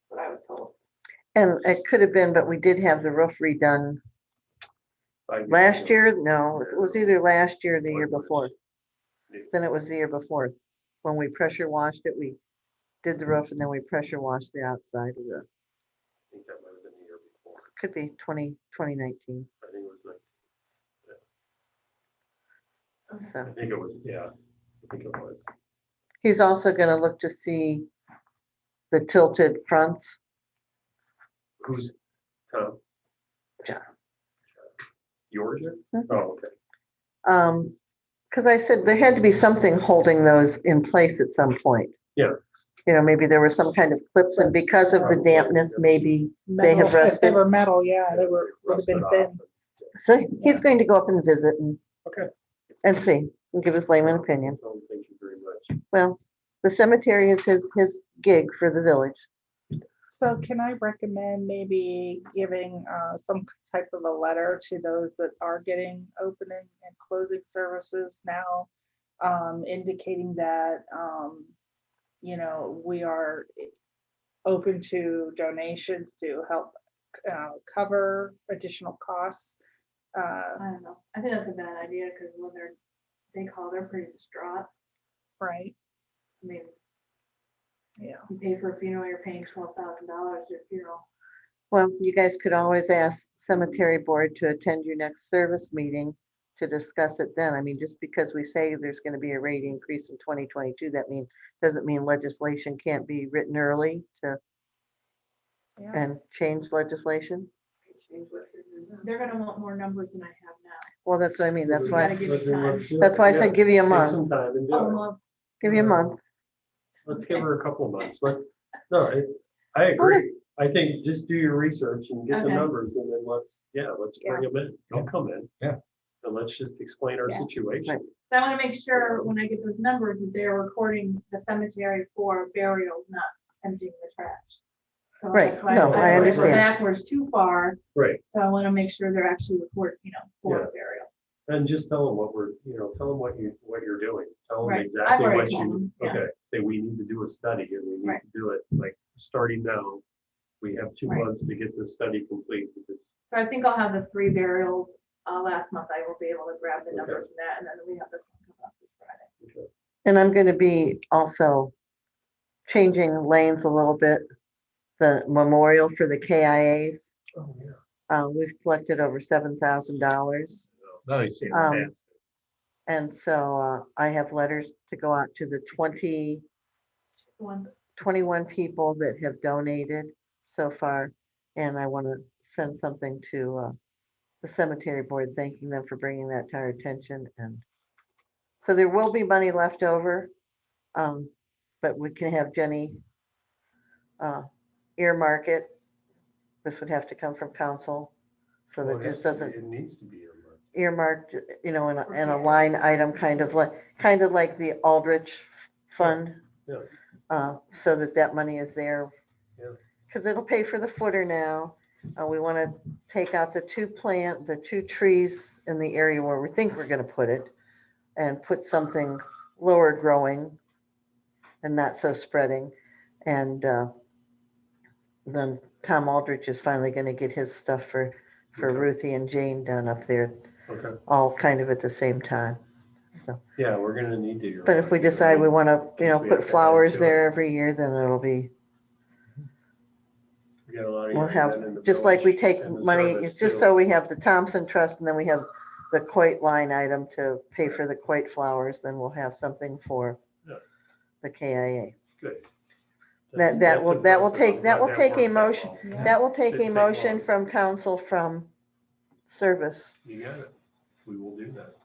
what I was told. And it could have been, but we did have the roof redone 5 years last ago. year. No, it was either last year or the year before. Then it was the year before. When we pressure washed it, we did the roof and then we pressure washed the outside of the, I think that might have been the year before. could be 2019. I think it was like, So I think it was, yeah, I think it was. he's also gonna look to see the tilted fronts. Who's, Tom? John. Yours? Mhm. Oh, okay. Because I said there had to be something holding those in place at some point. Yeah. You know, maybe there were some kind of clips and because of the dampness, maybe they have Metal, if they rusted. were metal, yeah, they were, would have been Rusted thin. So he's going to go up and visit Okay. and see, and give his layman opinion. Thank you very much. Well, the cemetery is his gig for the village. So can I recommend maybe giving some type of a letter to those that are getting opening and closing services now, indicating that, we are open to donations to help cover additional costs. I don't know. I think that's a bad idea because when they call, they're pretty distraught. Right? I mean, Yeah. you pay for a funeral, you're paying $12,000 your funeral. Well, you guys could always ask cemetery board to attend your next service meeting to discuss it then. I mean, just because we say there's gonna be a rate increase in 2022, doesn't mean legislation can't be written early to, Yeah. and change legislation. Change what's in there now. They're gonna want more numbers than I have now. Well, that's what I mean. That's You gotta why, give it time. that's why I said give you a Take month, some time and do Oh, it. well, give you a month. Let's give her a couple of months. I agree. I think just do your research and get the Okay. numbers and then let's bring them in. They'll come in. Yeah. And let's just explain our Yeah. situation. Right. So I wanna make sure when I get those numbers, that they're recording the cemetery for burials, not emptying the trash. So Right. that's why No, I don't wanna go understand. backwards too far, Right. so I wanna make sure they're actually recorded, for Yeah. burial. And just tell them tell them what you're doing. Tell them Right. I've exactly already what told you, them, yeah. okay, say we need to do a study and we need Right. to do it like starting now. We have 2 Right. months to get this study complete because, So I think I'll have the 3 burials, last month, I will be able to grab the Okay. numbers from that, and then we have this one come up this Friday. And I'm gonna be also changing lanes a little bit. The memorial for the KIAs, oh, yeah. we've collected over $7,000. Nice. Fantastic. And so I have letters to go out to the 21 people that have donated so far. And I want to send something to the cemetery board, thanking them for bringing that to our attention. And so there will be money left over, but we can have Jenny earmark it. This would have to come from council, so Well, that it this has to be- doesn't It needs to be earmarked. earmarked, in a line item, kind of like the Aldrich Fund. Yeah. So that money is there. Yeah. Because it'll pay for the footer now. We want to take out the 2 trees in the area where we think we're going to put it, and put something lower growing and not so spreading. And then Tom Aldrich is finally going to get his stuff for Okay. Ruthie and Jane done up there, Okay, all kind of at the same time. So, yeah, we're gonna need to. but if we decide we want to, Guess we have put to flowers add to there it. every year, then it'll be, We got a lot of we'll young have, men in the just like we village take and the money, service, it's just too. so we have the Thompson Trust, and then we have the Coit line item to pay for the Coit flowers, then we'll have something for Yeah. the KIA. Good. That That's will impressive. take, I'm that glad will take a worked out motion, well. Yeah. that will take Didn't a take motion long. from council from service. You got it. We will do that.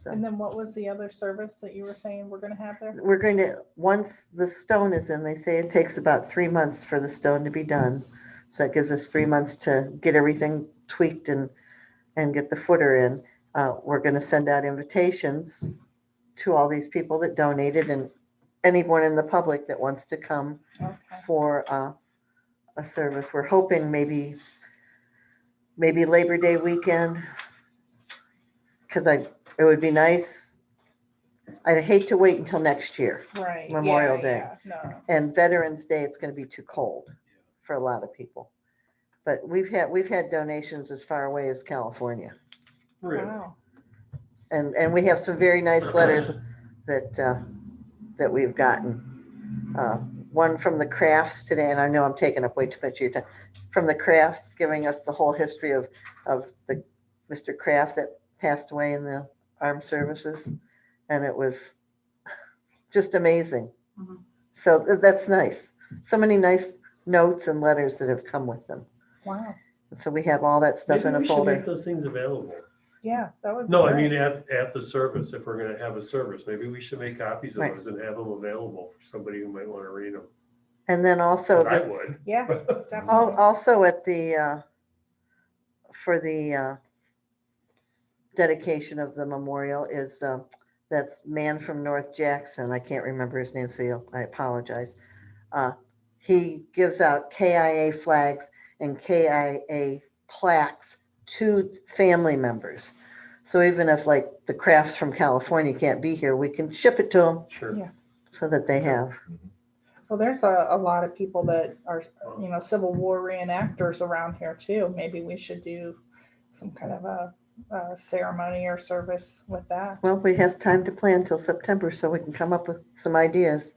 So And then what was the other service that you were saying we're gonna have there? we're going to, once the stone is in, they say it takes about 3 months for the stone to be done. So it gives us 3 months to get everything tweaked and get the footer in. We're going to send out invitations to all these people that donated and anyone in the public that wants to come Okay. for a service. We're hoping maybe Labor Day weekend, because it would be nice. I'd hate to wait until next year. Right. Memorial yeah, Day. yeah, No. And Veterans Day, it's going to be too cold for a lot of people. But we've had donations as far away as California. Really? Wow. And we have some very nice letters that we've gotten. One from the Crafts today, and I know I'm taking up way too much of your time, from the Crafts, giving us the whole history of the Mr. Kraft that passed away in the armed services. And it was just amazing. Mhm. So that's nice. So many nice notes and letters that have come with them. Wow. So we have all that stuff Maybe in a we should folder. make those things available. Yeah, that would be No, I great. mean, at the service, if we're gonna have a service, maybe we should make copies of Right. those and have them available for somebody who might wanna read them. And then also, 'Cause I would. Yeah, definitely. also at the for the dedication of the memorial is, that's man from North Jackson. I can't remember his name, so I apologize. He gives out KIA flags and KIA plaques to family members. So even if like the crafts from California can't be here, we can ship it to them Sure. Yeah. so that they have. Well, there's a lot of people that are, Civil War reenactors around here too. Maybe we should do some kind of a ceremony or service with that. Well, we have time to plan till September so we can come up with some ideas.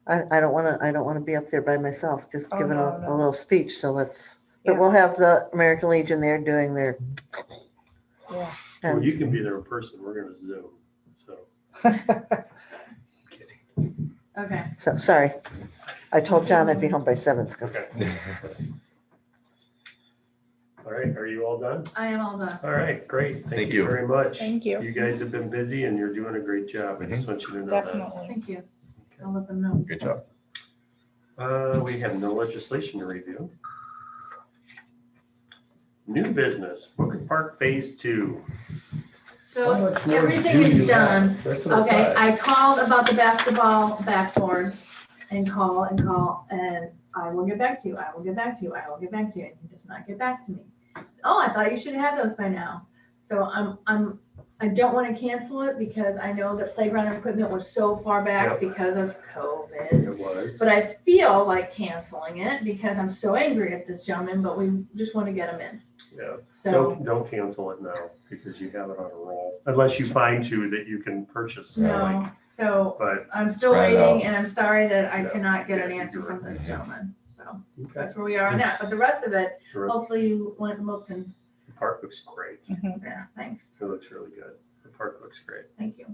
I don't wanna be up there by myself, just Oh, giving no, a no. little speech, so let's, but Yeah. we'll have the American Legion there doing their, Yeah. Well, and you can be there in person. We're gonna Zoom, so. Kidding. Okay. so, sorry. I told John I'd be home by 7. Okay. All right, are you all done? I am all done. All right, great. Thank you you. very much. Thank you. You guys have been busy and you're doing a great job. I just want you to know that. Definitely. Thank you. I'll let them know. Good job. We have no legislation to review. New business, Booker Park Phase 2. So everything is done. Okay, I called about the basketball backboards and call, and I will get back to you, I will get back to you, I will get back to you, and he does not get back to me. Oh, I thought you should have those by now. So I don't want to cancel it because I know that playground equipment was so far back Yep. because of COVID. It was. But I feel like canceling it because I'm so angry at this gentleman, but we just want to get him in. Yeah, So, don't cancel it now because you have it on a roll, unless you find two that you can purchase. no, so But, I'm still Try it waiting out. and I'm sorry that I Yeah. cannot get an Yeah, answer you're from right. this gentleman. So okay, that's where we are on that. But the rest of it, the rest- hopefully you went and looked and, the park looks great. Mhm. yeah, thanks. It looks really good. The park looks great. Thank you.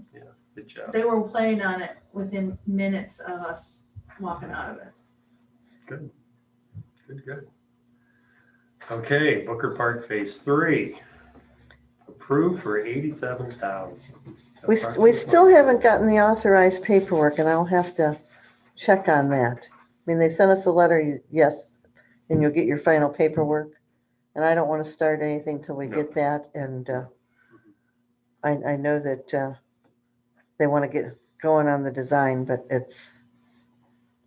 Good job. They were playing on it within minutes of us walking out of it. Good. Okay, Booker Park Phase 3. Approved for 87,000. we still haven't gotten the authorized paperwork, and I'll have to check on that. I mean, they sent us a letter, yes, and you'll get your final paperwork. And I don't want to start anything till we No. get that, and I know that they want to get going on the design, but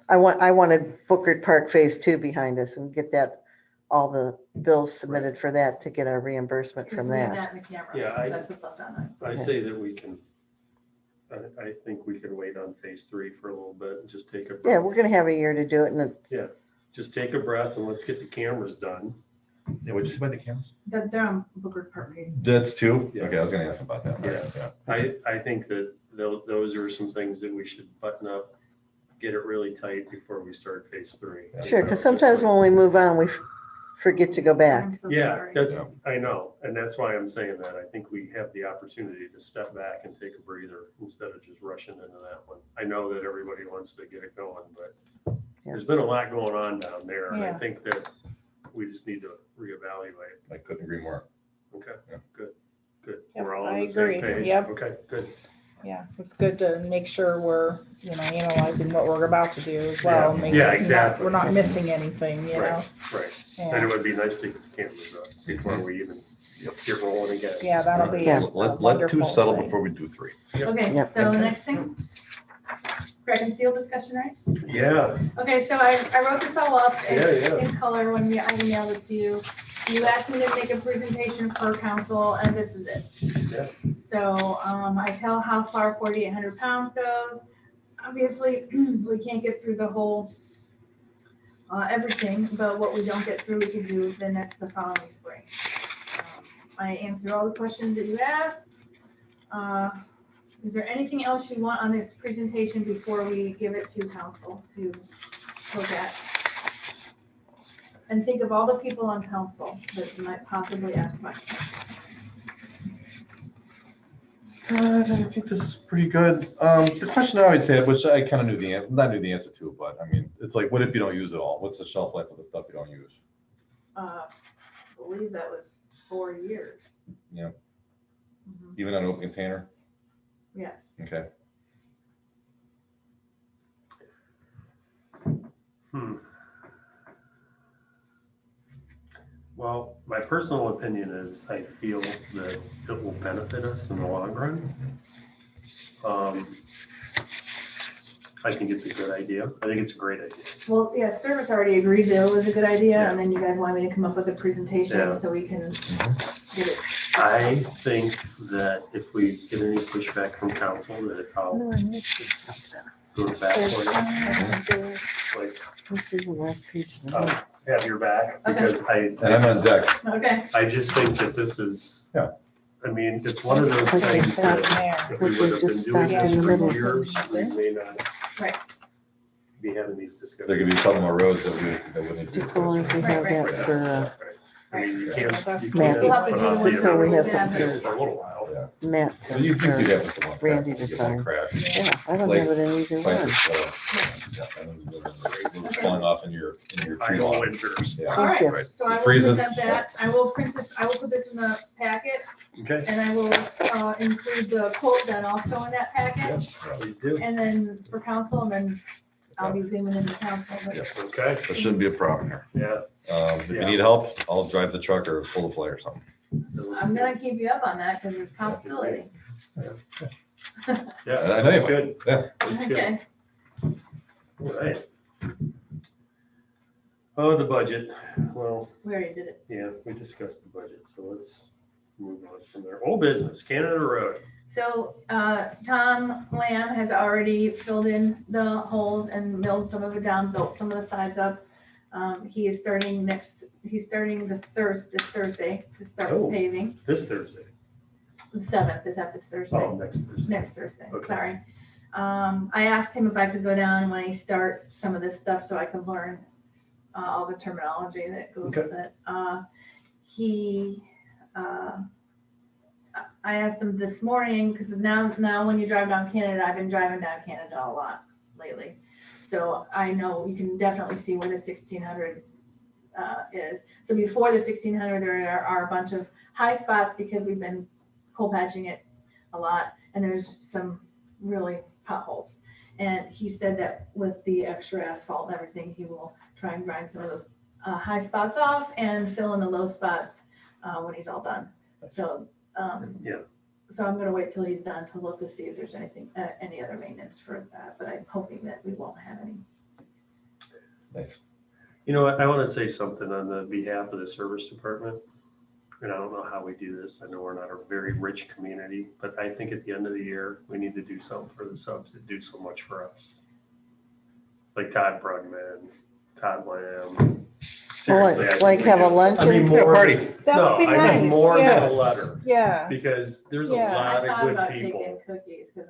I wanted Booker Park Phase 2 behind us and get that, all the bills submitted for that to get our reimbursement Just from leave that. that in the camera. Yeah, That's what's left on I say that we can, I think we can wait on Phase 3 for a little bit and just take a breath. Yeah, we're gonna have a year to do it, and it's, Yeah. Just take a breath and let's get the cameras done. Yeah, what'd you say about the cameras? it. They're on Booker Park Phase. That's two? Yeah. Okay, I was gonna ask about that. Yeah. I think that those are some things that we should button up, get it really tight before we start Phase 3. sure, because sometimes when we move on, we forget to go back. I'm so Yeah, sorry. that's, Yeah. I know, and that's why I'm saying that. I think we have the opportunity to step back and take a breather instead of just rushing into that one. I know that everybody wants to get it going, but there's been a lot going on down there, and I Yeah. think that we just need to reevaluate. I couldn't agree more. Okay, Yeah. good. Yep, We're all on I the same agree. page. Yep. Okay, good. Yeah, it's good to make sure we're, analyzing what we're about to do as well. Yeah. make Yeah, sure exactly. We're not missing anything, you know? Right, right. And Yeah, it would be nice to get the cameras up before we even get rolling again. yeah, that'll be Yeah. a Let two wonderful settle thing. before we do three. Okay, Yep. so the Okay. next thing, crack and seal discussion, right? Yeah, Okay, so I wrote this all up Yeah. in color when I emailed it to you. You asked me to make a presentation for council, and this is it. Yeah. So, I tell how far 4,800 pounds goes. Obviously, we can't get through the whole, everything, but what we don't get through, we can do the following spring. I answered all the questions that you asked. Is there anything else you want on this presentation before we give it to council to look at? And think of all the people on council that might possibly ask questions. I think this is pretty good. The question I always had, which I kind of knew not knew the answer to, but I mean, it's like, what if you don't use it all? What's the shelf life of the stuff you don't use? I believe that was 4 years. Yeah. Mhm. Even on an open container? Yes. Okay. Well, my personal opinion is I feel that it will benefit us in the long run. I think it's a good idea. I think it's a great idea. Well, yeah, Service already agreed that it was a good idea, Yeah. and then you guys want me to come up with a presentation Yeah. so we can get it. I think that if we get any pushback from council, that I'll No, I missed something. go back for you. There's- Like, This is the last page. of the I'll minutes. have your back Okay. because And I'm on deck. Okay. I just think that this is, Yeah. I mean, it's one of those Okay, things Stop that there. if we would have been Just doing stop this in the for middle. years, we may not Right. be having these There discussions. could be a couple more roads that we need to Just so long as we have Right, that for I mean, you can't, you Matt. can't We'll have to put do off one the so we have other something one for a little while. Matt. Well, you can see that with the one. Randy crack. You get to one sign. crack. Yeah, I don't have it in either Like one. it's, yeah, and it's falling off in your tree Final lawn. winters. Yeah. All right, you. Right. so I It will freezes. present that. I will print this, I will put this in the packet, Okay, and I will include the quote then also in that packet. please do. And then for council, and then I'll be zooming into council. but- Yeah. Okay, There shouldn't be a problem here. yeah. If you Yeah. need help, I'll drive the truck or pull the fly or something. I'm gonna keep you up on that because there's possibility. Yeah, I know you that's good. Yeah. That's good. Okay, All right. Oh, the budget. Well, we already did it. yeah, we discussed the budget, so let's move on from there. Old business, Canada Road. So, Tom Lamb has already filled in the holes and milled some of it down, built some of the sides up. He is starting he's starting this Thursday to start Oh. paving. This Thursday. The 7th, is that this Thursday? Oh, next Thursday. Next Thursday, Okay. sorry. I asked him if I could go down when he starts some of this stuff so I could learn all the terminology that goes with it. I asked him this morning, because now when you drive down Canada, I've been driving down Canada a lot lately. So I know you can definitely see where the 1600 is. So before the 1600, there are a bunch of high spots because we've been coal patching it a lot, and there's some really potholes. And he said that with the extra asphalt and everything, he will try and grind some of those high spots off and fill in the low spots when he's all done. So, Yeah. so I'm gonna wait till he's done to look to see if there's anything, any other maintenance for that, but I'm hoping that we won't have any. Nice. You know what, I want to say something on the behalf of the service department. And I don't know how we do this. I know we're not a very rich community, but I think at the end of the year, we need to do something for the subs that do so much for us. Like Todd Brugman, Todd Lamb. Seriously, I think Like we have a do. luncheon? I mean, Yeah, more, party. That no, would be I mean nice, more than a yes. letter, Yeah, because there's a Yeah. lot I of thought good about people. taking cookies, cause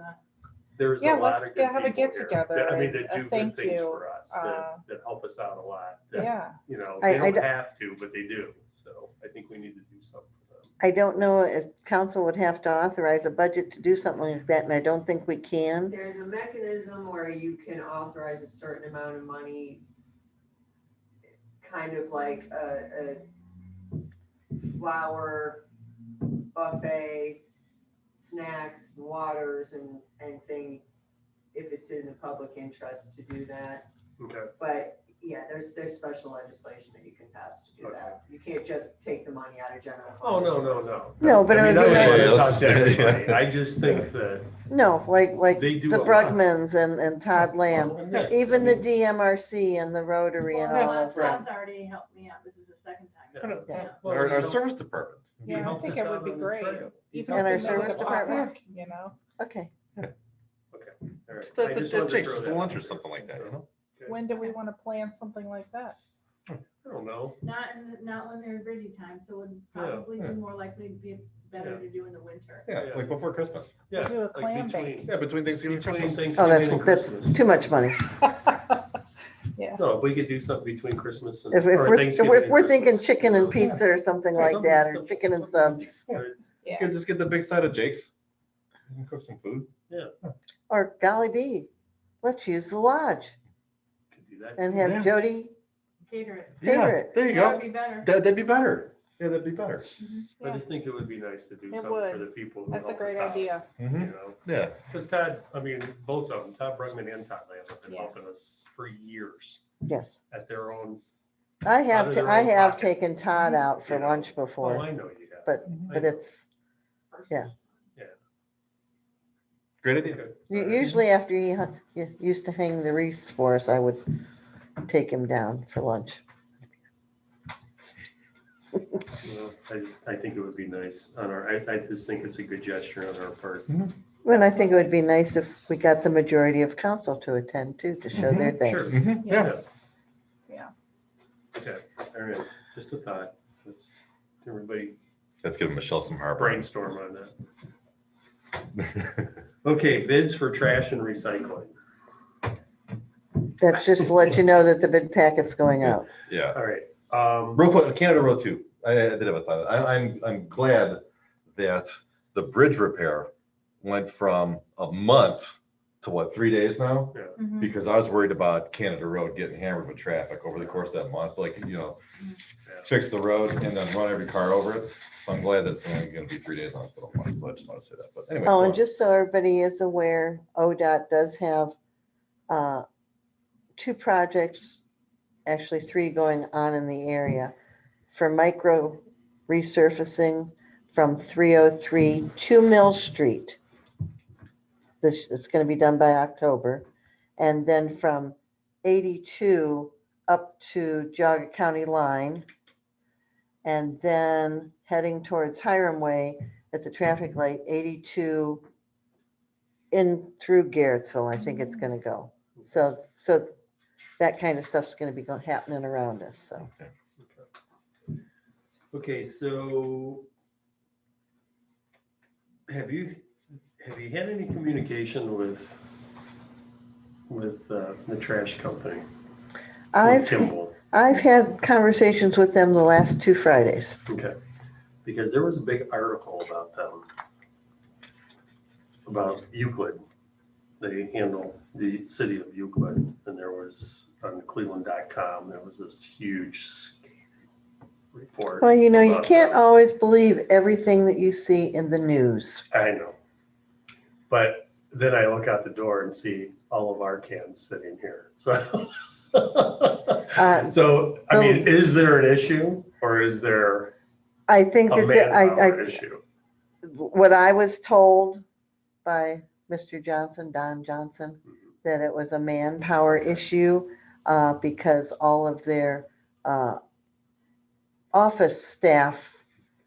There's Yeah, a lot let's of good have a people here. get-together I mean, and that a do good thank things you, for us, that help us out a lot. that, yeah. You know, I- they I don't d- have to, but they do. So I think we need to do something for them. I don't know if council would have to authorize a budget to do something like that, and I don't think we can. There's a mechanism where you can authorize a certain amount of money, kind of like a flower buffet, snacks, waters and thing, if it's in the public interest to do that. Okay. But yeah, there's special legislation that you can pass to do that. You can't just take the money out of general fund. Oh, no. No, but I it mean, would be I don't nice. wanna talk to everybody. I just think that No, like they do the a lot. Brugmans and Todd Lamb, Yeah. even the DMRC and the Rotary and all well, of them. Todd's already helped me out, this is the second time. Yeah. Our service department. He Yeah, I helped think us it out would be on the great. trail. Even And if our we make service it department? potluck, you know, Okay, Okay. All right. Just I just wanted to Jake's throw for that lunch out or there. something like that, you know? Okay. when do we want to plan something like that? I don't know. Not when they're busy time, so it would probably be more likely to be better Yeah. to do in the winter. Yeah, like before Christmas. Yeah. do a like clam between- bake. Yeah, between Thanksgiving and Between Christmas. oh, Thanksgiving and that's Christmas. too much money. No, if we could do something between Christmas and. If or we're, Thanksgiving if and we're thinking Christmas, chicken you and know? pizza or something like Something that, or simple, chicken and something subs, easy. You Yeah, could just get the big side of Jake's. You can cook some food. or golly bee, let's use the lodge Could do that and too. have Yeah. Jody Cater it. cater Yeah, it. there you That would go. be better. That'd be better. Yeah, that'd be better. I just think it would be nice to do It something would. for the people who that's a help great us out, idea. you Mm-hmm. know? Yeah. Because Todd, I mean, both of them, Todd Brugman and Todd Lamb have been Yeah. helping us for years Yes, at their own I have, Out of ta- their I own have pocket. taken Todd out for You know. lunch Oh, before, I know you have. but know. it's, Great idea. Okay. All right. usually after he used to hang the wreaths for us, I would take him down for lunch. Well, I think it would be nice on our, I just think it's a good gesture on our part. And I think it would be nice if we got the majority of council to attend too, to show their Sure. thanks. Mhm, Yeah. Yes. Okay, all right, just a thought. Let's, everybody Let's give Michelle some harbor. brainstorm on that. Okay, bids for trash and recycling. That's just to let you know that the bid packet's going out. Yeah. All right. Real quick, Canada Road 2. I did have a thought. I'm glad that the bridge repair went from a month to what, 3 days now? Mhm. Because I was worried about Canada Road getting hammered with traffic over the course of that month, like, fix the road and then run every car over it. So I'm glad that it's only gonna be 3 days on instead of a month. So I just want to say that. But anyway. Oh, go and on. just so everybody is aware, ODOT does have 2 projects, actually 3 going on in the area for micro resurfacing from 303 to Mill Street. It's going to be done by October. And then from 82 up to Geauga County line. And then heading towards Hiram Way at the traffic light, 82 in through Garrettsville, I think it's going to go. So that kind of stuff's going to be happening around us, so. Okay, so have you had any communication with the trash company? With Kimball? I've had conversations with them the last 2 Fridays. Okay, because there was a big article about them, about Euclid. They handle the city of Euclid, and there was on Cleveland.com, there was this huge report. Well, you about can't them. always believe everything that you see in the news. I know, but then I look out the door and see all of our cans sitting here, so. So, I mean, is there an issue, or is there I think a that, manpower issue? what I was told by Mr. Johnson, Don Johnson, that it was a manpower issue because all of their office staff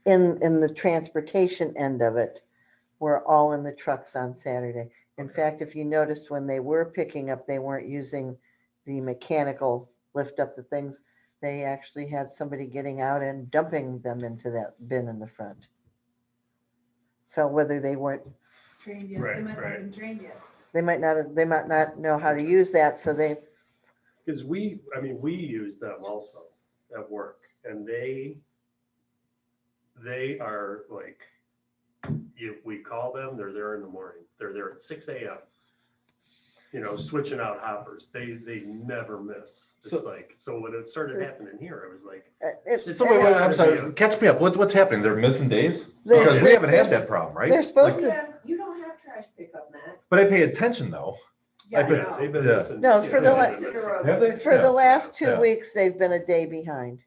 in the transportation end of it were all in the trucks on Saturday. In fact, if you noticed when they were picking up, they weren't using the mechanical lift up the things. They actually had somebody getting out and dumping them into that bin in the front. So whether they weren't, Trained yet, they Right, might not right. have been trained yet. they might not know how to use that, so they, Because we use them also at work, and they are like, if we call them, they're there in the morning. They're there at 6 a.m. Switching out hoppers. They never miss. It's so when it started happening here, I was like, So wait, I'm sorry, catch me up. What's happening? They're missing days? Because we haven't had that problem, right? They're supposed Like, to, Yeah, you don't have trash pickup, Matt. But I pay attention though. Yeah, I bet know. they've been Yeah. missing. No, for the they've last- been missing. Have they? for the last 2 Yeah. weeks, they've been a day behind.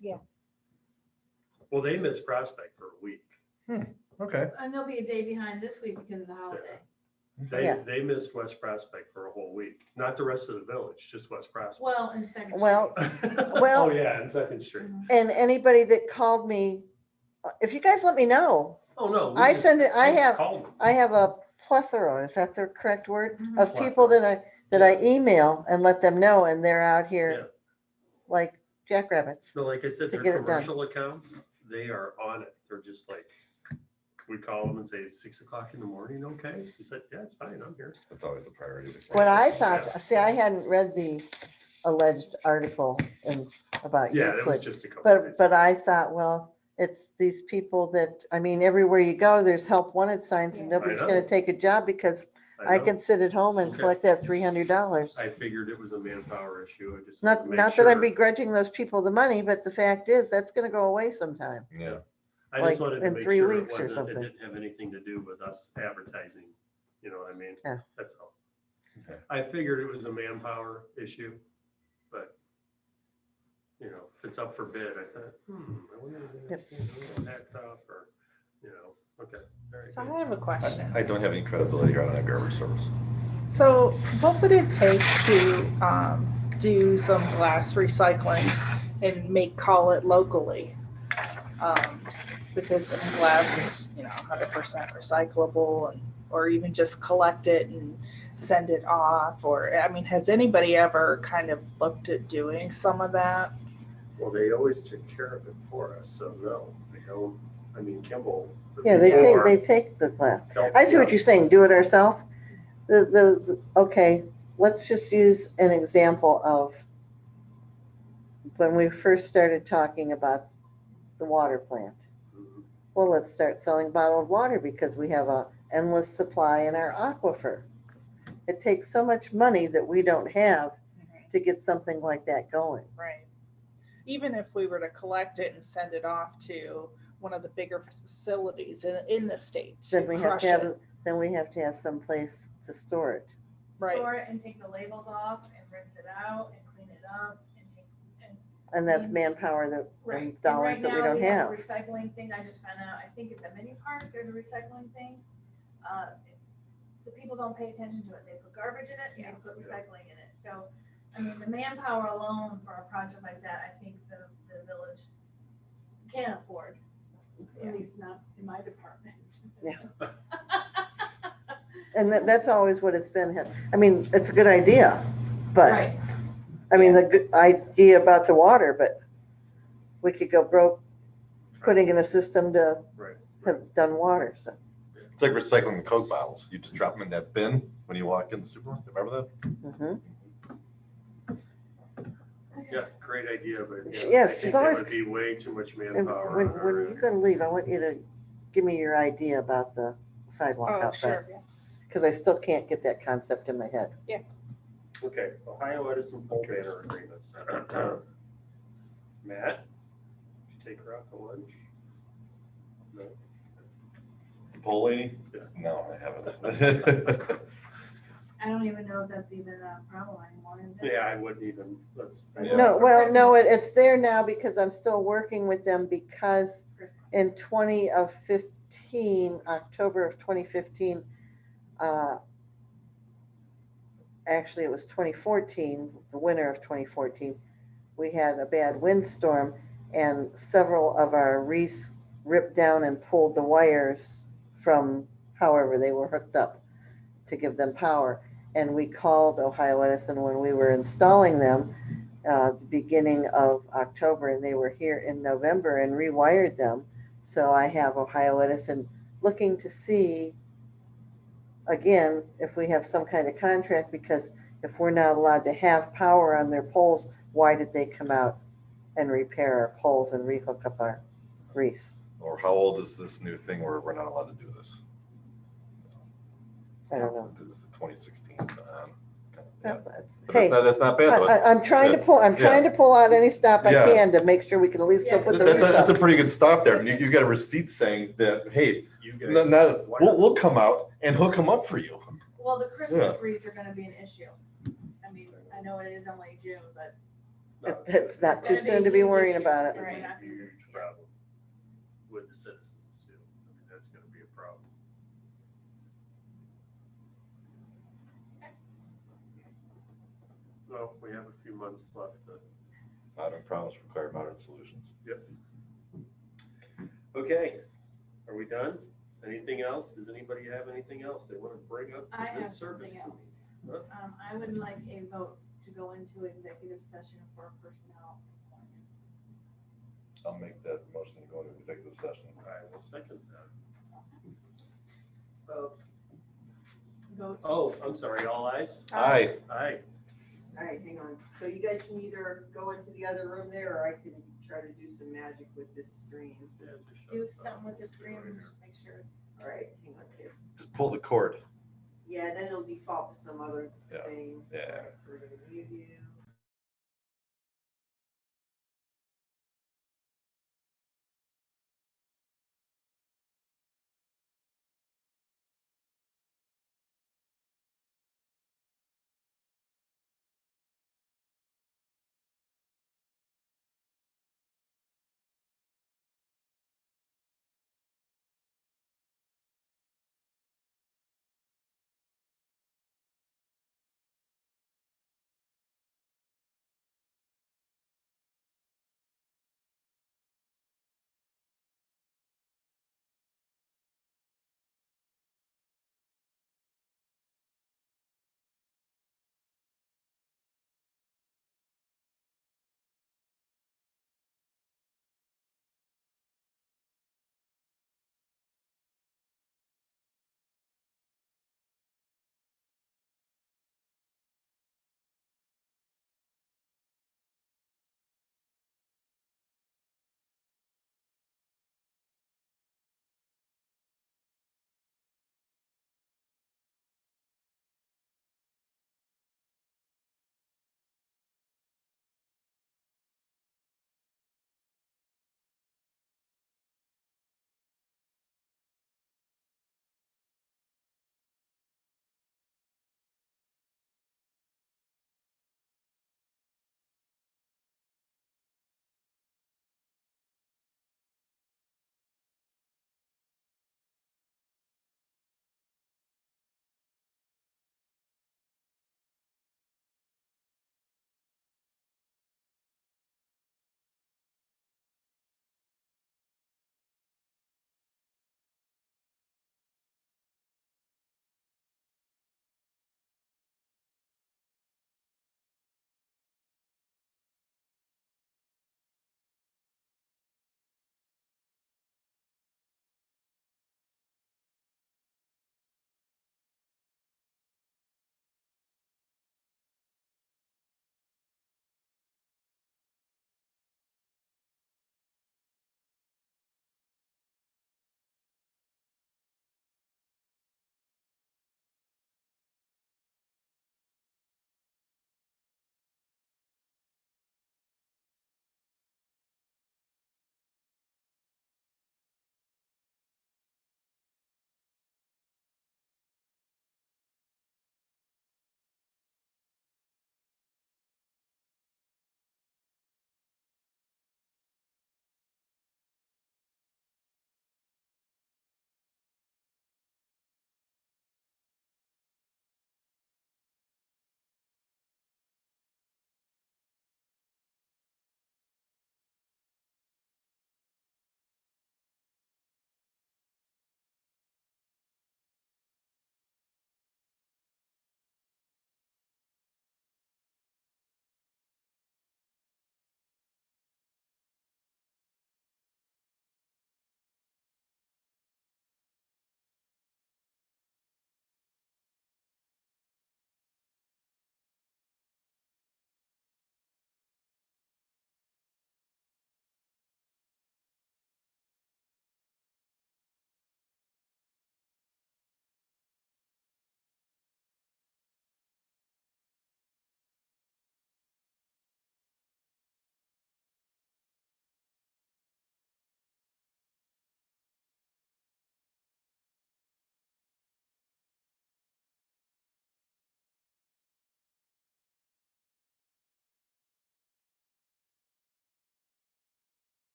Well, they missed Prospect for a week. Okay. And they'll be a day behind this week because of the holiday. Yeah. They missed West Prospect for a whole week. Not the rest of the village, just West Prospect. Well, and Second Well, Oh, yeah, and Second Street. Street. And anybody that called me, if you guys let me know, Oh, no. I send it, I just have, called them. I have a plethora, is that the correct word? Mhm. Of people that I email and let them know, and they're out Yeah. here like jackrabbits. So like I said, to their get it done. commercial accounts, they are on it. They're just like, we call them and say, 6 o'clock in the morning, okay? He said, yeah, it's fine, I'm here. That's always a priority. What I thought, see, I hadn't read the alleged article about Yeah, that was Euclid, just a couple days. but I thought, well, it's these people that, I mean, everywhere you go, there's help wanted signs and Yeah. nobody's I gonna know. take a job because I know. can sit at home and Okay. collect that $300. I figured it was a manpower issue. I just wanted Not, to make not that I'm sure. begrudging those people the money, but the fact is, that's gonna go away sometime. Yeah. I like just wanted to in make 3 sure it weeks or wasn't, it something. didn't have anything to do with us advertising, you know what I mean? Yeah. That's all. Okay. I figured it was a manpower issue, but you know, if it's up for bid, I thought, I wonder if Yep. they're hacked off or, you know, okay. Very So I good. have a question. I don't have any credibility here on that garbage service. So what would it take to do some glass recycling and call it locally? Because I mean, glass is, 100% recyclable, or even just collect it and send it off. Or, I mean, has anybody ever kind of looked at doing some of that? Well, they always took care of it for us, so no, they don't, I mean, Kimball. Yeah, they before take the glass. helped- I see what yeah. you're saying, do it ourselves. Okay, let's just use an example of when we first started talking about the water plant. Mhm. Well, let's start selling bottled water because we have a endless supply in our aquifer. It takes so much money that we don't have to get something like that going. Right. Even if we were to collect it and send it off to one of the bigger facilities in the state to Then we have crush to have, it. then we have to have some place to store it. Right. Store it and take the labels off and rinse it out and clean it up and take, and. And that's manpower Right. and And dollars right that we now, don't we have have. a recycling thing, I just found out, I think at the mini park, there's a recycling thing. The people don't pay attention to it, they put garbage in it and they put recycling in it, so, I mean, the manpower alone for a project like that, I think the village can't afford, at least not in my department. Yeah. And that's always what it's been. I mean, it's a good idea, but, Right, I mean, the good idea about the water, but we could go broke putting in a system to Right. have done water, so. It's like recycling the Coke bottles. You just drop them in that bin when you walk in the supermarket. Remember that? Mhm. Yeah, great idea, but Yeah, I she's think that always- would be way too much And manpower when on our you're end. gonna leave, I want you to give me your idea about the sidewalk Oh, outside. sure. Because I still can't get that concept in my head. Okay, Ohio Edison pole banner agreement. Matt, did you take her out to lunch? No. Polly? Yeah. No, I haven't. I don't even know if that's even a problem anymore, is it? Yeah, I wouldn't even, let's. Yeah. No, For well, no, Christmas. it's there now because I'm still working with them because in 2015, October of 2015, actually it was 2014, the winter of 2014, we had a bad windstorm and several of our reefs ripped down and pulled the wires from however they were hooked up to give them power. And we called Ohio Edison when we were installing them, the beginning of October, and they were here in November and rewired them. So I have Ohio Edison looking to see, again, if we have some kind of contract, because if we're not allowed to have power on their poles, why did they come out and repair our poles and rehook up our reefs? Or how old is this new thing where we're not allowed to do this? I don't know. This is 2016. Yeah, Yeah. that's- But Hey, that's not bad though. I'm trying to pull out any stop I Yeah. can to make sure we can at least still put the reefs That's a up. pretty good stop there. You got a receipt saying that, hey, You no, guys. no, why we'll, not? we'll come out and hook them up for you. Well, the Christmas Yeah. wreaths are gonna be an issue. I mean, I know it is only June, but. No, It's not too It's gonna soon to be a huge worrying issue. about it. It's Right. gonna be a huge problem with the citizens too. I mean, that's gonna be a problem. Well, we have a few months left to. Modern problems require modern solutions. Okay, are we done? Anything else? Does anybody have anything else they want to bring up? to I this have service something else. committee? I would like a vote to go into executive session for personnel. employment. I'll make that motion to go into executive session. I will second that. Vote. Oh, I'm sorry, all ayes? Aye. Aye. All right, hang on. So you guys can either go into the other room there, or I can try to do some magic with this screen. Yeah, just shut Do it something off. with the screen and just make sure it's. All right, hang on, kids. Just pull the cord. Yeah, then it'll default to some other Yeah, thing. yeah. All right, so we're gonna mute you.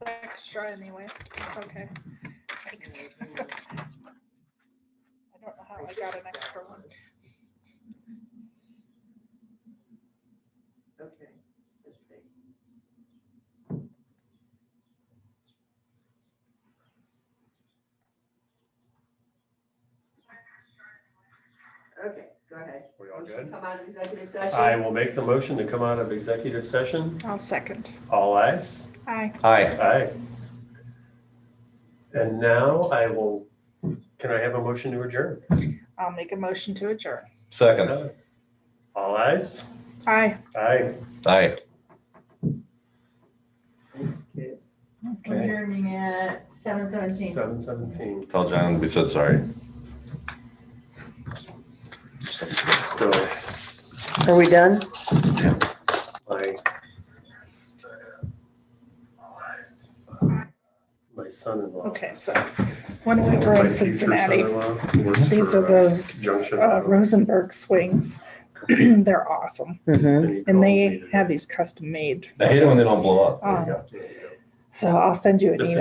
extra anyway. It's okay. Thanks. I don't know how I got an extra one. Okay, let's see. Okay, go ahead. We all Motion good? Come out of executive session. I will make the motion to come out of executive session. I'll second. All ayes? Aye. Aye. Aye. And now can I have a motion to adjourn? I'll make a motion to adjourn. Second. All ayes? Aye. Aye. Aye. Thanks, kids. We're adjourning at 7:17. 7:17. Tell John we said sorry. So Are we done? my son-in-law. Okay, so when we were my in future Cincinnati, son-in-law works these for, are those Junction Auto, Rosenberg swings. They're awesome. Mm-hmm. he And calls me they today. have these custom made. I hate it when they don't blow up. There you Um, go. There you go. So I'll send you an This is email.